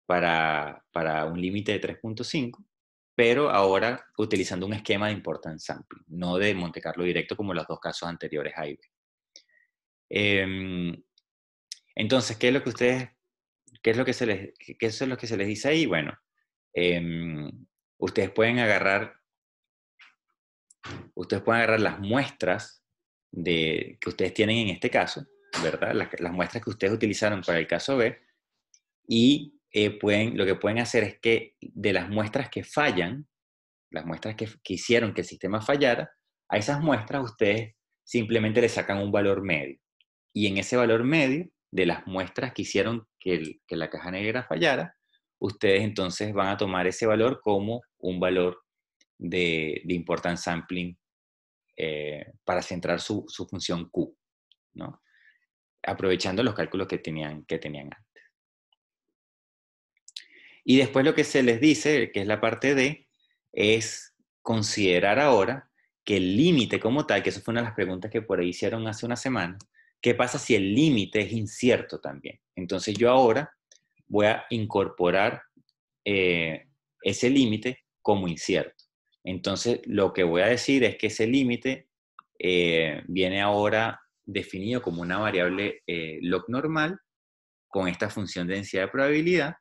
A: para un límite de 3.5, pero ahora utilizando un esquema de importance sampling, no de Monte Carlo directo como los dos casos anteriores A y B. Entonces, ¿qué es lo que qué es lo que eso es lo que se les dice ahí? Bueno, ustedes pueden agarrar las muestras que ustedes tienen en este caso, ¿verdad? Las muestras que ustedes utilizaron para el caso B, y lo que pueden hacer es que de las muestras que fallan, las muestras que hicieron que el sistema fallara, a esas muestras ustedes simplemente le sacan un valor medio. Y en ese valor medio de las muestras que hicieron que la caja negra fallara, ustedes entonces van a tomar ese valor como un valor de importance sampling para centrar su función Q, ¿no? Aprovechando los cálculos que tenían antes. Y después lo que se les dice, que es la parte D, es considerar ahora que el límite como tal, que eso fue una de las preguntas que por ahí hicieron hace una semana, ¿qué pasa si el límite es incierto también? Entonces yo ahora voy a incorporar ese límite como incierto. Entonces lo que voy a decir es que ese límite viene ahora definido como una variable log normal con esta función de densidad de probabilidad,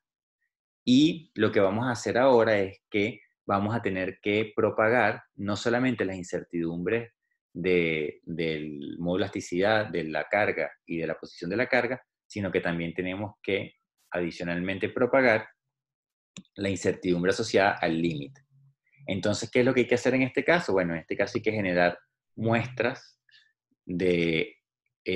A: y lo que vamos a hacer ahora es que vamos a tener que propagar no solamente las incertidumbres del módulo elasticidad, de la carga y de la posición de la carga, sino que también tenemos que adicionalmente propagar la incertidumbre asociada al límite. Entonces, ¿qué es lo que hay que hacer en este caso? Bueno, en este caso hay que generar muestras de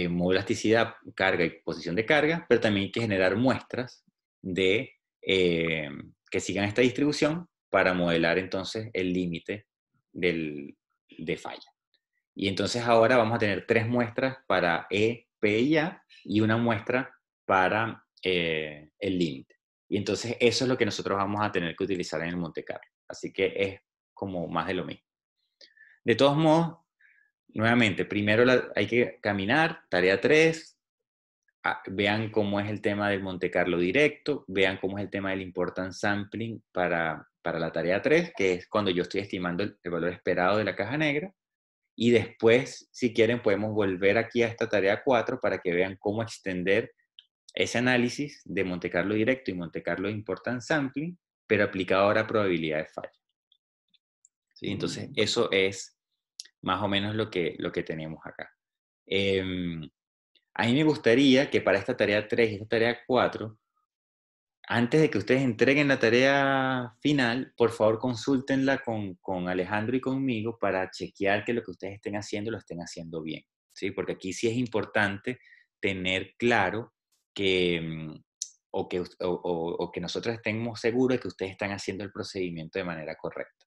A: módulo elasticidad, carga y posición de carga, pero también hay que generar muestras de, que sigan esta distribución para modelar entonces el límite de falla. Y entonces ahora vamos a tener 3 muestras para E, P y A y una muestra para el límite. Y entonces eso es lo que nosotros vamos a tener que utilizar en el Monte Carlo. Así que es como más de lo mismo. De todos modos, nuevamente, primero hay que caminar, tarea 3, vean cómo es el tema del Monte Carlo directo, vean cómo es el tema del important sampling para la tarea 3, que es cuando yo estoy estimando el valor esperado de la caja negra. Y después, si quieren, podemos volver aquí a esta tarea 4 para que vean cómo extender ese análisis de Monte Carlo directo y Monte Carlo important sampling, pero aplicado ahora a probabilidad de falla. ¿Sí? Entonces, eso es más o menos lo que tenemos acá. A mí me gustaría que para esta tarea 3 y esta tarea 4, antes de que ustedes entreguen la tarea final, por favor consúltenla con Alejandro y conmigo para chequear que lo que ustedes estén haciendo lo estén haciendo bien, ¿sí? Porque aquí sí es importante tener claro que, o que nosotros estemos seguros de que ustedes están haciendo el procedimiento de manera correcta.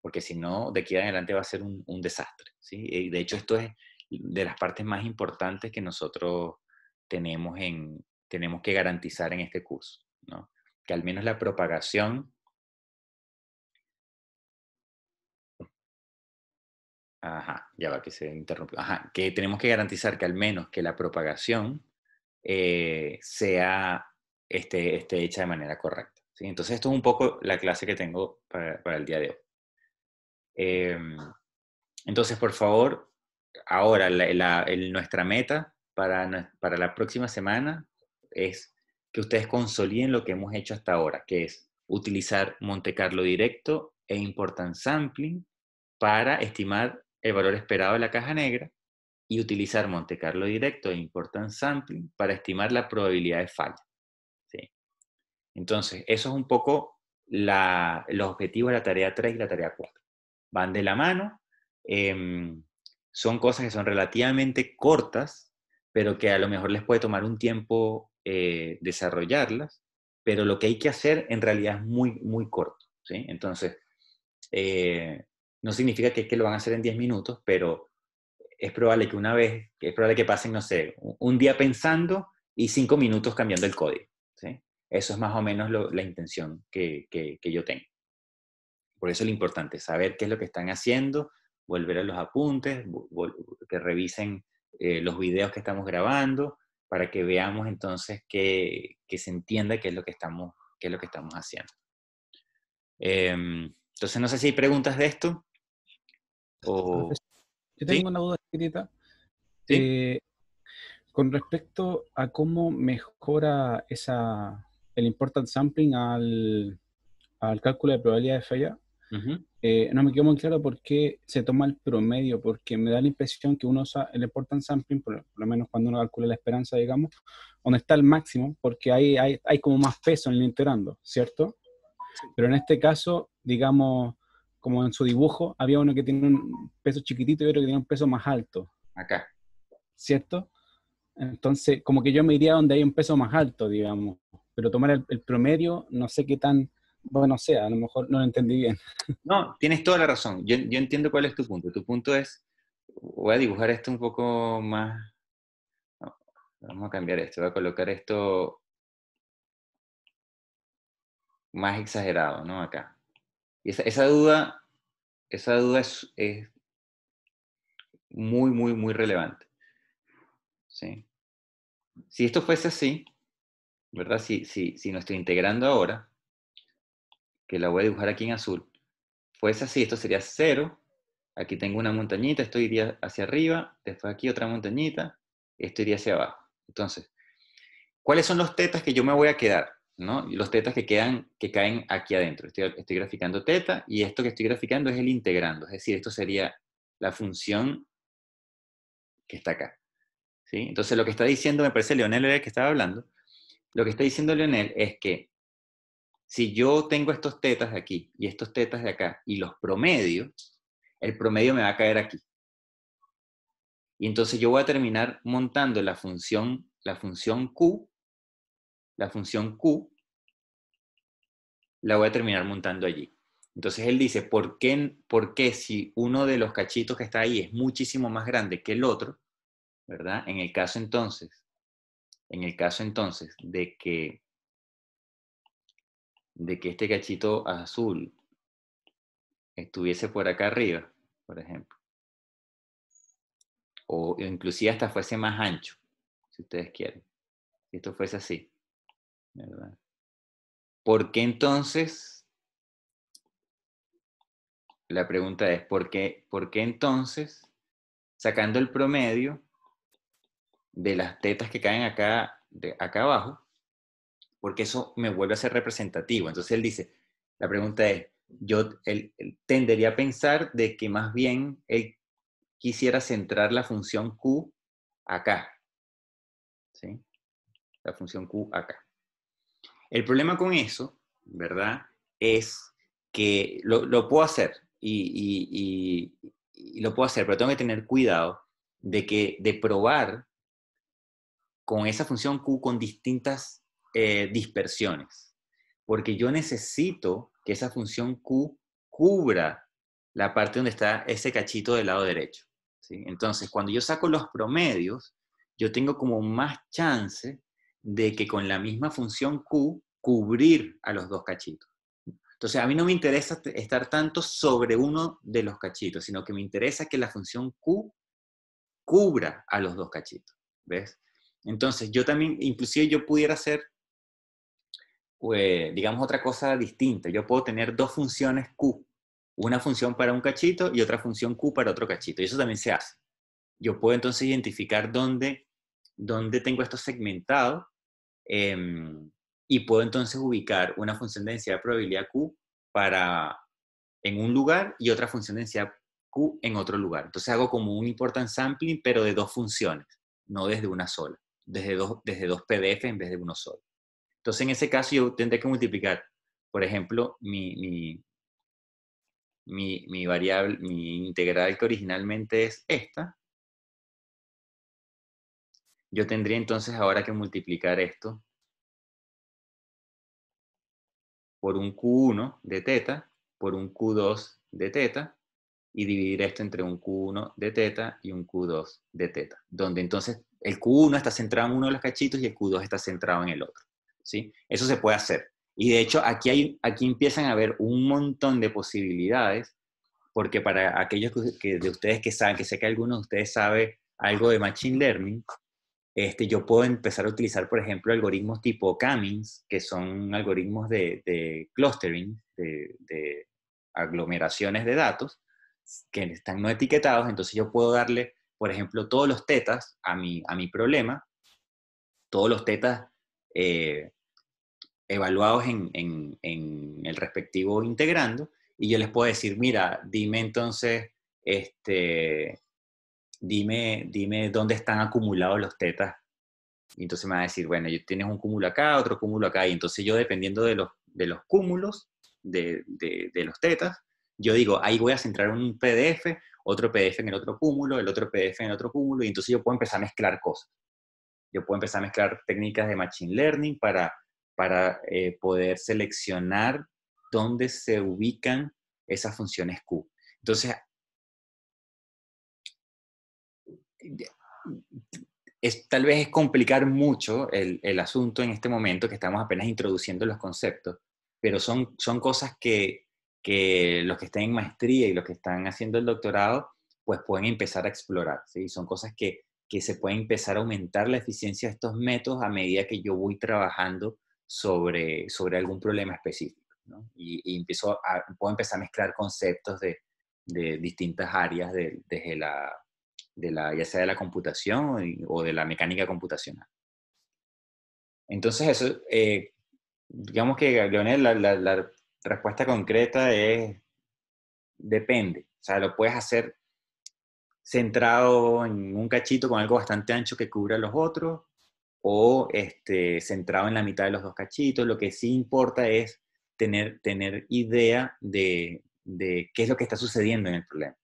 A: Porque si no, de aquí en adelante va a ser un desastre, ¿sí? Y de hecho, esto es de las partes más importantes que nosotros tenemos que garantizar en este curso, ¿no? Que al menos la propagación, ajá, ya va que se interrumpió, ajá, que tenemos que garantizar que al menos que la propagación esté hecha de manera correcta, ¿sí? Entonces esto es un poco la clase que tengo para el día de hoy. Entonces, por favor, ahora nuestra meta para la próxima semana es que ustedes consoliden lo que hemos hecho hasta ahora, que es utilizar Monte Carlo directo e important sampling para estimar el valor esperado de la caja negra, y utilizar Monte Carlo directo e important sampling para estimar la probabilidad de falla, ¿sí? Entonces, eso es un poco los objetivos de la tarea 3 y la tarea 4. Van de la mano, eh, son cosas que son relativamente cortas, pero que a lo mejor les puede tomar un tiempo desarrollarlas, pero lo que hay que hacer en realidad es muy, muy corto, ¿sí? Entonces, no significa que lo van a hacer en 10 minutos, pero es probable que pasen, no sé, un día pensando y 5 minutos cambiando el código, ¿sí? Eso es más o menos la intención que yo tengo. Por eso lo importante es saber qué es lo que están haciendo, volver a los apuntes, que revisen los videos que estamos grabando, para que veamos entonces que se entienda qué es lo que estamos haciendo. Entonces, no sé si hay preguntas de esto. O...
B: Profesor, yo
A: ¿Sí?
B: tengo una duda chiquitita.
A: ¿Sí?
B: Eh, con respecto a cómo mejora el important sampling al cálculo de probabilidad de falla,
A: Uh-huh.
B: no me quedó muy claro por qué se toma el promedio, porque me da la impresión que uno usa el important sampling, por lo menos cuando uno calcula la esperanza, digamos, donde está el máximo, porque hay como más peso en el integrando, ¿cierto? Pero en este caso, digamos, como en su dibujo, había uno que tiene un peso chiquitito y otro que tiene un peso más alto,
A: Acá.
B: ¿cierto? Entonces, como que yo me iría donde hay un peso más alto, digamos, pero tomar el promedio, no sé qué tan bueno sea, a lo mejor no lo entendí bien.
A: No, tienes toda la razón. Yo entiendo cuál es tu punto. Tu punto es, voy a dibujar esto un poco más, no, vamos a cambiar esto, voy a colocar esto más exagerado, ¿no? Acá. Y esa duda es muy, muy, muy relevante. ¿Sí? Si esto fuese así, ¿verdad? Si no estoy integrando ahora, que la voy a dibujar aquí en azul, fuese así, esto sería 0. Aquí tengo una montañita, esto iría hacia arriba, después aquí otra montañita, esto iría hacia abajo. Entonces, ¿cuáles son los tetas que yo me voy a quedar? ¿No? Y los tetas que caen aquí adentro. Estoy graficando teta y esto que estoy graficando es el integrando. Es decir, esto sería la función que está acá. ¿Sí? Entonces, lo que está diciendo, me parece Leonel era el que estaba hablando, lo que está diciendo Leonel es que si yo tengo estos tetas de aquí y estos tetas de acá y los promedio, el promedio me va a caer aquí. Y entonces yo voy a terminar montando la función Q, la función Q, la voy a terminar montando allí. Entonces él dice, ¿por qué si uno de los cachitos que está ahí es muchísimo más grande que el otro, ¿verdad? En el caso entonces de que este cachito azul estuviese por acá arriba, por ejemplo, o inclusive hasta fuese más ancho, si ustedes quieren, si esto fuese así, ¿verdad? ¿Por qué entonces? La pregunta es, ¿por qué entonces, sacando el promedio de las tetas que caen acá, acá abajo, porque eso me vuelve a ser representativo? Entonces él dice, la pregunta es, él tendería a pensar de que más bien él quisiera centrar la función Q acá, ¿sí? La función Q acá. El problema con eso, ¿verdad? Es que lo puedo hacer y lo puedo hacer, pero tengo que tener cuidado de probar con esa función Q con distintas dispersiones. Porque yo necesito que esa función Q cubra la parte donde está ese cachito del lado derecho, ¿sí? Entonces, cuando yo saco los promedios, yo tengo como más chance de que con la misma función Q cubrir a los dos cachitos. Entonces, a mí no me interesa estar tanto sobre uno de los cachitos, sino que me interesa que la función Q cubra a los dos cachitos, ¿ves? Entonces, yo también, inclusive yo pudiera hacer, pues, digamos, otra cosa distinta. Yo puedo tener dos funciones Q, una función para un cachito y otra función Q para otro cachito, y eso también se hace. Yo puedo entonces identificar dónde tengo esto segmentado, eh, y puedo entonces ubicar una función de densidad de probabilidad Q en un lugar y otra función de densidad Q en otro lugar. Entonces hago como un importance sampling, pero de dos funciones, no desde una sola, desde dos PDF en vez de uno solo. Entonces en ese caso yo tendré que multiplicar, por ejemplo, mi variable, mi integral que originalmente es esta. Yo tendría entonces ahora que multiplicar esto por un Q1 de teta, por un Q2 de teta, y dividir esto entre un Q1 de teta y un Q2 de teta, donde entonces el Q1 está centrado en uno de los cachitos y el Q2 está centrado en el otro, ¿sí? Eso se puede hacer. Y de hecho, aquí empiezan a haber un montón de posibilidades, porque para aquellos de ustedes que saben, que sé que algunos de ustedes saben algo de Machine Learning, yo puedo empezar a utilizar, por ejemplo, algoritmos tipo K-means, que son algoritmos de clustering, de aglomeraciones de datos, que están no etiquetados. Entonces yo puedo darle, por ejemplo, todos los tetas a mi problema, todos los tetas eh, evaluados en el respectivo integrando, y yo les puedo decir, mira, dime entonces, dime dónde están acumulados los tetas. Y entonces me va a decir, bueno, tienes un cúmulo acá, otro cúmulo acá, y entonces yo, dependiendo de los cúmulos, de los tetas, yo digo, ahí voy a centrar un PDF, otro PDF en el otro cúmulo, el otro PDF en el otro cúmulo, y entonces yo puedo empezar a mezclar cosas. Yo puedo empezar a mezclar técnicas de Machine Learning para poder seleccionar dónde se ubican esas funciones Q. Entonces, tal vez es complicar mucho el asunto en este momento que estamos apenas introduciendo los conceptos, pero son cosas que que los que están en maestría y los que están haciendo el doctorado, pues pueden empezar a explorar, ¿sí? Son cosas que se pueden empezar a aumentar la eficiencia de estos métodos a medida que yo voy trabajando sobre algún problema específico, ¿no? Puedo empezar a mezclar conceptos de distintas áreas desde ya sea de la computación o de la mecánica computacional. Entonces eso, digamos que, Leonel, la respuesta concreta es depende. O sea, lo puedes hacer centrado en un cachito con algo bastante ancho que cubra los otros, o centrado en la mitad de los dos cachitos. Lo que sí importa es tener idea de qué es lo que está sucediendo en el problema.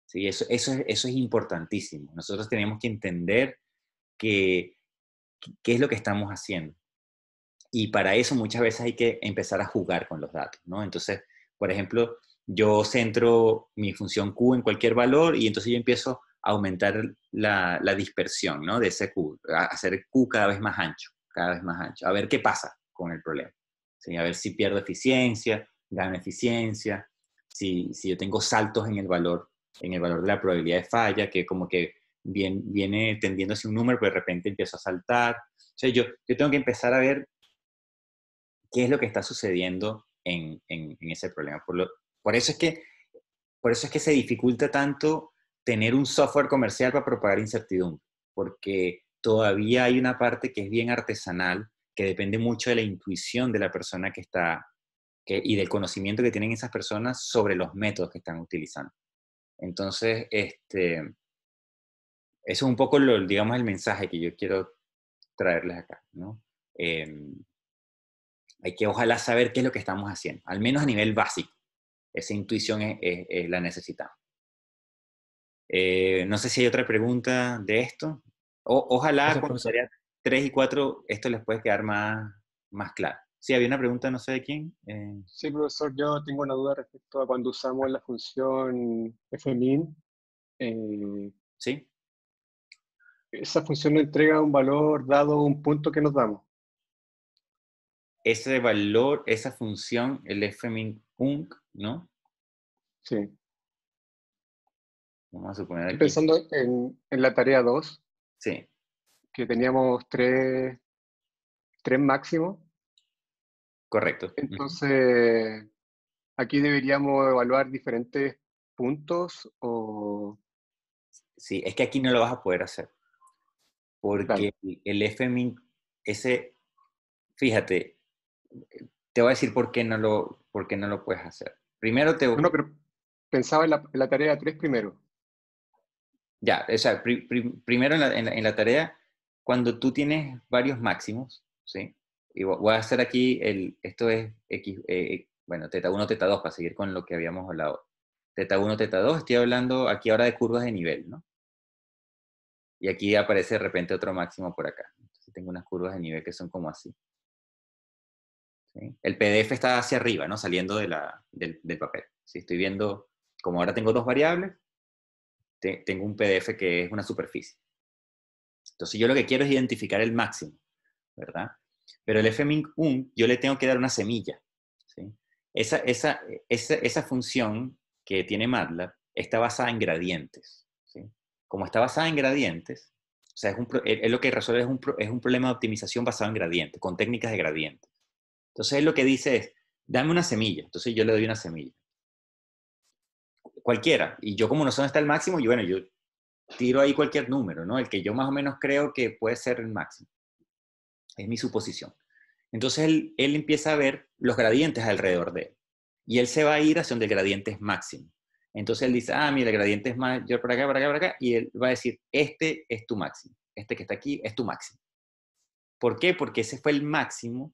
A: ¿Sí? Eso es importantísimo. Nosotros tenemos que entender qué es lo que estamos haciendo. Y para eso muchas veces hay que empezar a jugar con los datos, ¿no? Entonces, por ejemplo, yo centro mi función Q en cualquier valor y entonces yo empiezo a aumentar la dispersión, ¿no? De ese Q, a hacer Q cada vez más ancho, a ver qué pasa con el problema. ¿Sí? A ver si pierdo eficiencia, gano eficiencia, si yo tengo saltos en el valor de la probabilidad de falla, que como que viene tendiendo hacia un número, pero de repente empiezo a saltar. O sea, yo tengo que empezar a ver qué es lo que está sucediendo en ese problema. Por eso es que se dificulta tanto tener un software comercial para propagar incertidumbre, porque todavía hay una parte que es bien artesanal, que depende mucho de la intuición de la persona y del conocimiento que tienen esas personas sobre los métodos que están utilizando. Entonces, eso es un poco, digamos, el mensaje que yo quiero traerles acá, ¿no? Hay que ojalá saber qué es lo que estamos haciendo, al menos a nivel básico. Esa intuición la necesitamos. No sé si hay otra pregunta de esto. Ojalá
B: Gracias,
A: con
B: profesor.
A: tarea 3 y 4 esto les puede quedar más claro. Sí, había una pregunta, no sé de quién.
C: Sí, profesor, yo tengo una duda respecto a cuando usamos la función fmin.
A: ¿Sí?
C: Esa función nos entrega un valor dado un punto que nos damos.
A: Ese valor, esa función, el fmin-unc, ¿no?
C: Sí.
A: Vamos a suponer
C: Estoy
A: aquí.
C: pensando en la tarea 2,
A: Sí,
C: que teníamos tres máximos.
A: correcto. Ujú.
C: Entonces, aquí deberíamos evaluar diferentes puntos o...
A: Sí, es que aquí no lo vas a poder hacer,
C: Claro.
A: porque el fmin, fíjate, te voy a decir por qué no lo puedes hacer. Primero
C: No, no, pero pensaba en la tarea 3 primero.
A: ya, o sea, primero en la tarea, cuando tú tienes varios máximos, ¿sí? Y voy a hacer aquí, esto es X, bueno, teta 1 teta 2 para seguir con lo que habíamos hablado. Teta 1 teta 2 estoy hablando aquí ahora de curvas de nivel, ¿no? Y aquí aparece de repente otro máximo por acá. Entonces tengo unas curvas de nivel que son como así. ¿Sí? El PDF está hacia arriba, ¿no? Saliendo del papel. ¿Sí? Estoy viendo, como ahora tengo dos variables, tengo un PDF que es una superficie. Entonces yo lo que quiero es identificar el máximo, ¿verdad? Pero el fmin1 yo le tengo que dar una semilla, ¿sí? Esa función que tiene MATLAB está basada en gradientes, ¿sí? Como está basada en gradientes, o sea, es lo que resuelve es un problema de optimización basado en gradientes, con técnicas de gradientes. Entonces él lo que dice es, dame una semilla. Entonces yo le doy una semilla. Cualquiera. Y yo como no sé dónde está el máximo, yo tiro ahí cualquier número, ¿no? El que yo más o menos creo que puede ser el máximo. Es mi suposición. Entonces él empieza a ver los gradientes alrededor de él. Y él se va a ir hacia donde el gradiente es máximo. Entonces él dice, mira, el gradiente es mayor por acá, por acá, por acá. Y él va a decir, este es tu máximo. Este que está aquí es tu máximo. ¿Por qué? Porque ese fue el máximo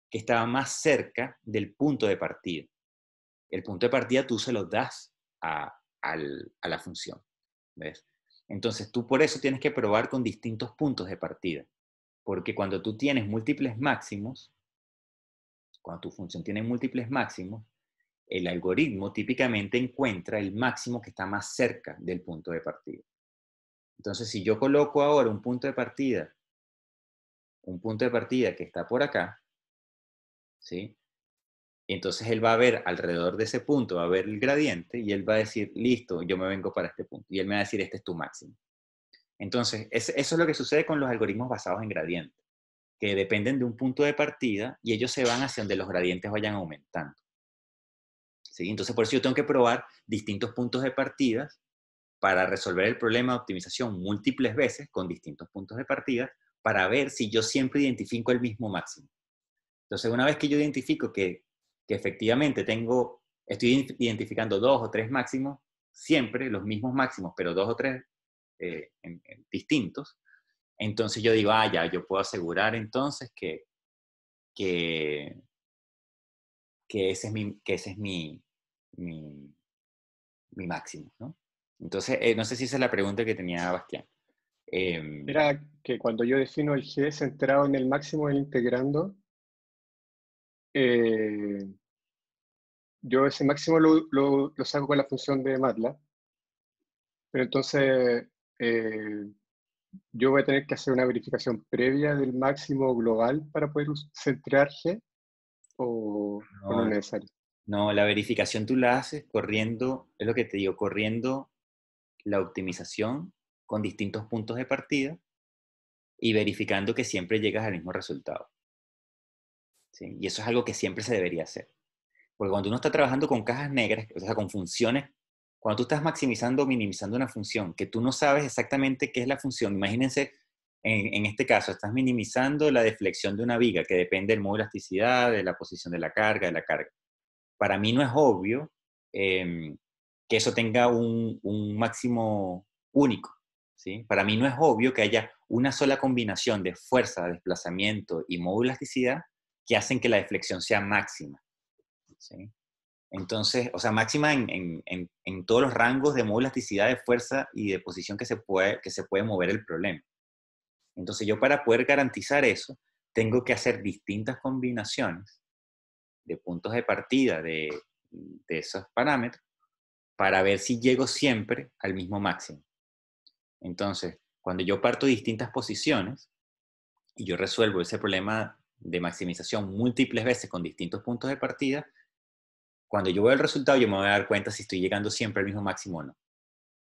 A: que estaba más cerca del punto de partida. El punto de partida tú se lo das a la función. ¿Ves? Entonces tú por eso tienes que probar con distintos puntos de partida. Porque cuando tú tienes múltiples máximos, cuando tu función tiene múltiples máximos, el algoritmo típicamente encuentra el máximo que está más cerca del punto de partida. Entonces, si yo coloco ahora un punto de partida que está por acá, ¿sí? entonces él va a ver alrededor de ese punto, va a ver el gradiente y él va a decir, listo, yo me vengo para este punto. Y él me va a decir, este es tu máximo. Entonces, eso es lo que sucede con los algoritmos basados en gradientes, que dependen de un punto de partida y ellos se van hacia donde los gradientes vayan aumentando. ¿Sí? Entonces, por eso yo tengo que probar distintos puntos de partida para resolver el problema de optimización múltiples veces con distintos puntos de partida para ver si yo siempre identifico el mismo máximo. Entonces, una vez que yo identifico que efectivamente estoy identificando 2 o 3 máximos, siempre los mismos máximos, pero 2 o 3 distintos, entonces yo digo, ya, yo puedo asegurar entonces que ese es mi máximo, ¿no? Entonces, no sé si esa es la pregunta que tenía Bastián.
C: Era que cuando yo defino el G centrado en el máximo del integrando, yo ese máximo lo saco con la función de MATLAB, pero entonces yo voy a tener que hacer una verificación previa del máximo global para poder centrar G, o no es necesario.
A: No, la verificación tú la haces corriendo, es lo que te digo, corriendo la optimización con distintos puntos de partida y verificando que siempre llegas al mismo resultado. ¿Sí? Y eso es algo que siempre se debería hacer. Porque cuando uno está trabajando con cajas negras, o sea, con funciones, cuando tú estás maximizando o minimizando una función, que tú no sabes exactamente qué es la función, imagínense, en este caso, estás minimizando la deflexión de una viga, que depende del modo de elasticidad, de la posición de la carga, Para mí no es obvio que eso tenga un máximo único. ¿Sí? Para mí no es obvio que haya una sola combinación de fuerza, desplazamiento y modo de elasticidad que hacen que la deflexión sea máxima. ¿Sí? Entonces, o sea, máxima en todos los rangos de modo de elasticidad, de fuerza y de posición que se puede mover el problema. Entonces, yo para poder garantizar eso, tengo que hacer distintas combinaciones de puntos de partida de esos parámetros para ver si llego siempre al mismo máximo. Entonces, cuando yo parto de distintas posiciones y yo resuelvo ese problema de maximización múltiples veces con distintos puntos de partida, cuando yo veo el resultado yo me voy a dar cuenta si estoy llegando siempre al mismo máximo o no.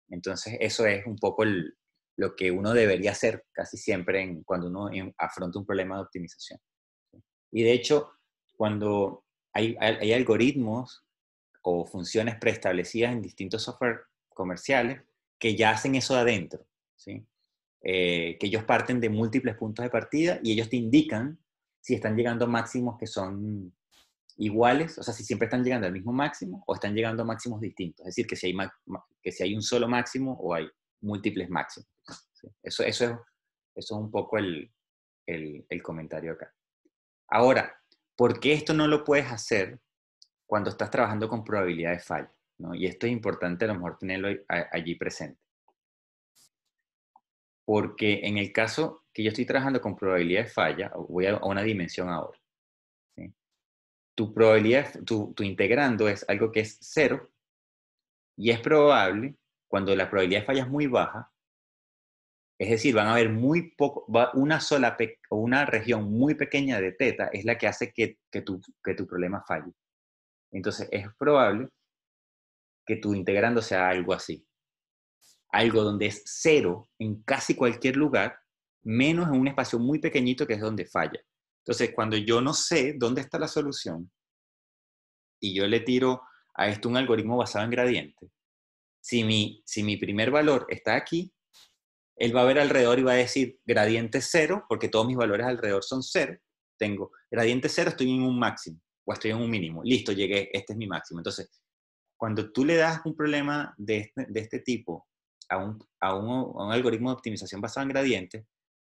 A: Entonces, eso es un poco lo que uno debería hacer casi siempre cuando uno afronta un problema de optimización. Y de hecho, cuando hay algoritmos o funciones preestablecidas en distintos software comerciales que ya hacen eso de adentro, ¿sí? Que ellos parten de múltiples puntos de partida y ellos te indican si están llegando a máximos que son iguales, o sea, si siempre están llegando al mismo máximo o están llegando a máximos distintos. Es decir, que si hay un solo máximo o hay múltiples máximos. ¿Sí? Eso es un poco el comentario acá. Ahora, ¿por qué esto no lo puedes hacer cuando estás trabajando con probabilidad de falla? ¿No? Y esto es importante a lo mejor tenerlo allí presente. Porque en el caso que yo estoy trabajando con probabilidad de falla, voy a una dimensión ahora. ¿Sí? Tu probabilidad, tu integrando es algo que es 0 y es probable, cuando la probabilidad de falla es muy baja, es decir, van a haber muy poco, una región muy pequeña de teta es la que hace que tu problema falle. Entonces es probable que tu integrando sea algo así. Algo donde es 0 en casi cualquier lugar, menos en un espacio muy pequeñito que es donde falla. Entonces, cuando yo no sé dónde está la solución y yo le tiro a esto un algoritmo basado en gradientes, si mi primer valor está aquí, él va a ver alrededor y va a decir gradiente 0, porque todos mis valores alrededor son 0. Tengo gradiente 0, estoy en un máximo o estoy en un mínimo. Listo, llegué, este es mi máximo. Entonces, cuando tú le das un problema de este tipo a un algoritmo de optimización basado en gradientes,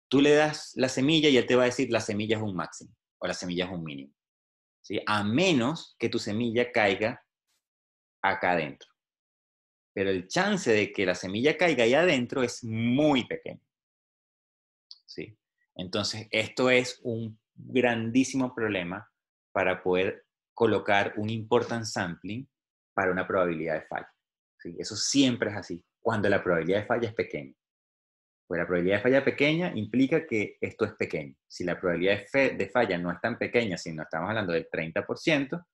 A: tú le das la semilla y él te va a decir la semilla es un máximo o la semilla es un mínimo. ¿Sí? A menos que tu semilla caiga acá adentro. Pero el chance de que la semilla caiga ahí adentro es muy pequeño. ¿Sí? Entonces, esto es un grandísimo problema para poder colocar un importance sampling para una probabilidad de falla. ¿Sí? Eso siempre es así, cuando la probabilidad de falla es pequeña. Pues la probabilidad de falla pequeña implica que esto es pequeño. Si la probabilidad de falla no es tan pequeña, si no estamos hablando del 30%,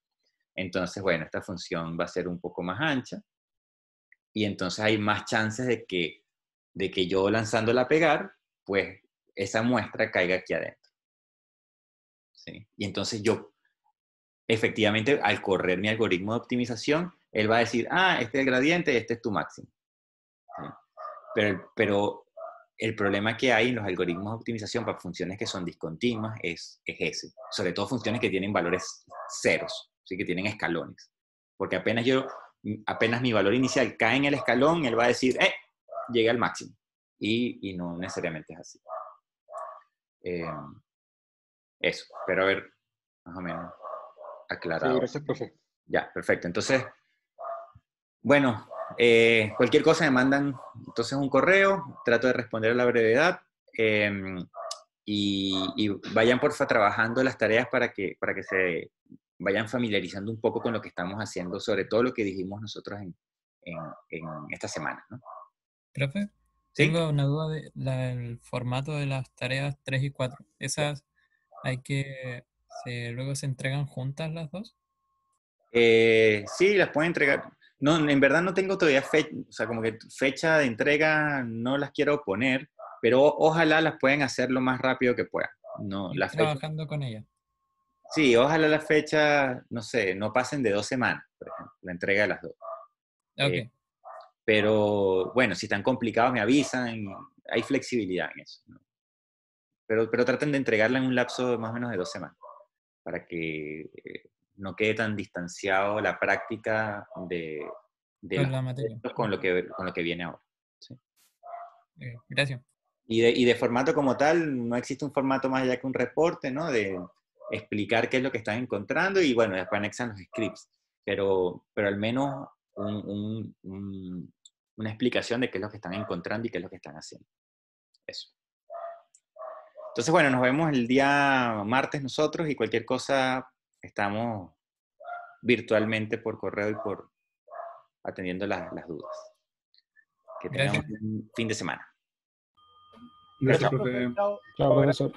A: Entonces, bueno, esta función va a ser un poco más ancha y entonces hay más chances de que yo lanzándola a pegar, pues esa muestra caiga aquí adentro. ¿Sí? Y entonces yo, efectivamente, al correr mi algoritmo de optimización, él va a decir, ah, este es el gradiente, este es tu máximo. ¿Sí? Pero el problema que hay en los algoritmos de optimización para funciones que son discontinuas es ese. Sobre todo funciones que tienen valores ceros, ¿sí? Que tienen escalones. Porque apenas mi valor inicial cae en el escalón, él va a decir, llegué al máximo. Y no necesariamente es así. Eso, pero a ver, más o menos
C: Sí,
A: aclarado.
C: gracias, profe.
A: Ya, perfecto. Entonces, bueno, cualquier cosa me mandan entonces un correo, trato de responder a la brevedad y vayan porfa trabajando las tareas para que se vayan familiarizando un poco con lo que estamos haciendo, sobre todo lo que dijimos nosotros en esta semana, ¿no?
D: Profe,
A: ¿Sí?
D: tengo una duda del formato de las tareas 3 y 4. ¿Esas luego se entregan juntas las dos?
A: Sí, las pueden entregar. No, en verdad no tengo todavía fecha, o sea, como que fecha de entrega no las quiero poner, pero ojalá las puedan hacer lo más rápido que puedan. No,
D: Ir
A: la fecha,
D: trabajando con ellas.
A: sí, ojalá las fechas, no sé, no pasen de 2 semanas, por ejemplo, la entrega de las dos.
D: Ok,
A: Pero bueno, si están complicados me avisan, hay flexibilidad en eso, ¿no? Pero traten de entregarla en un lapso de más o menos de 2 semanas, para que no quede tan distanciado la práctica de
D: con
A: los
D: la materia.
A: conceptos con lo que viene ahora. ¿Sí?
D: Gracias.
A: Y de formato como tal, no existe un formato más allá que un reporte, ¿no? De explicar qué es lo que están encontrando y bueno, después anexan los scripts, pero al menos una explicación de qué es lo que están encontrando y qué es lo que están haciendo. Eso. Entonces, bueno, nos vemos el día martes nosotros y cualquier cosa estamos virtualmente por correo y por atendiendo las dudas. Que tengan
D: Gracias.
A: un fin de semana.
C: Gracias,
B: Gracias,
C: profe.
B: Chao, profesor.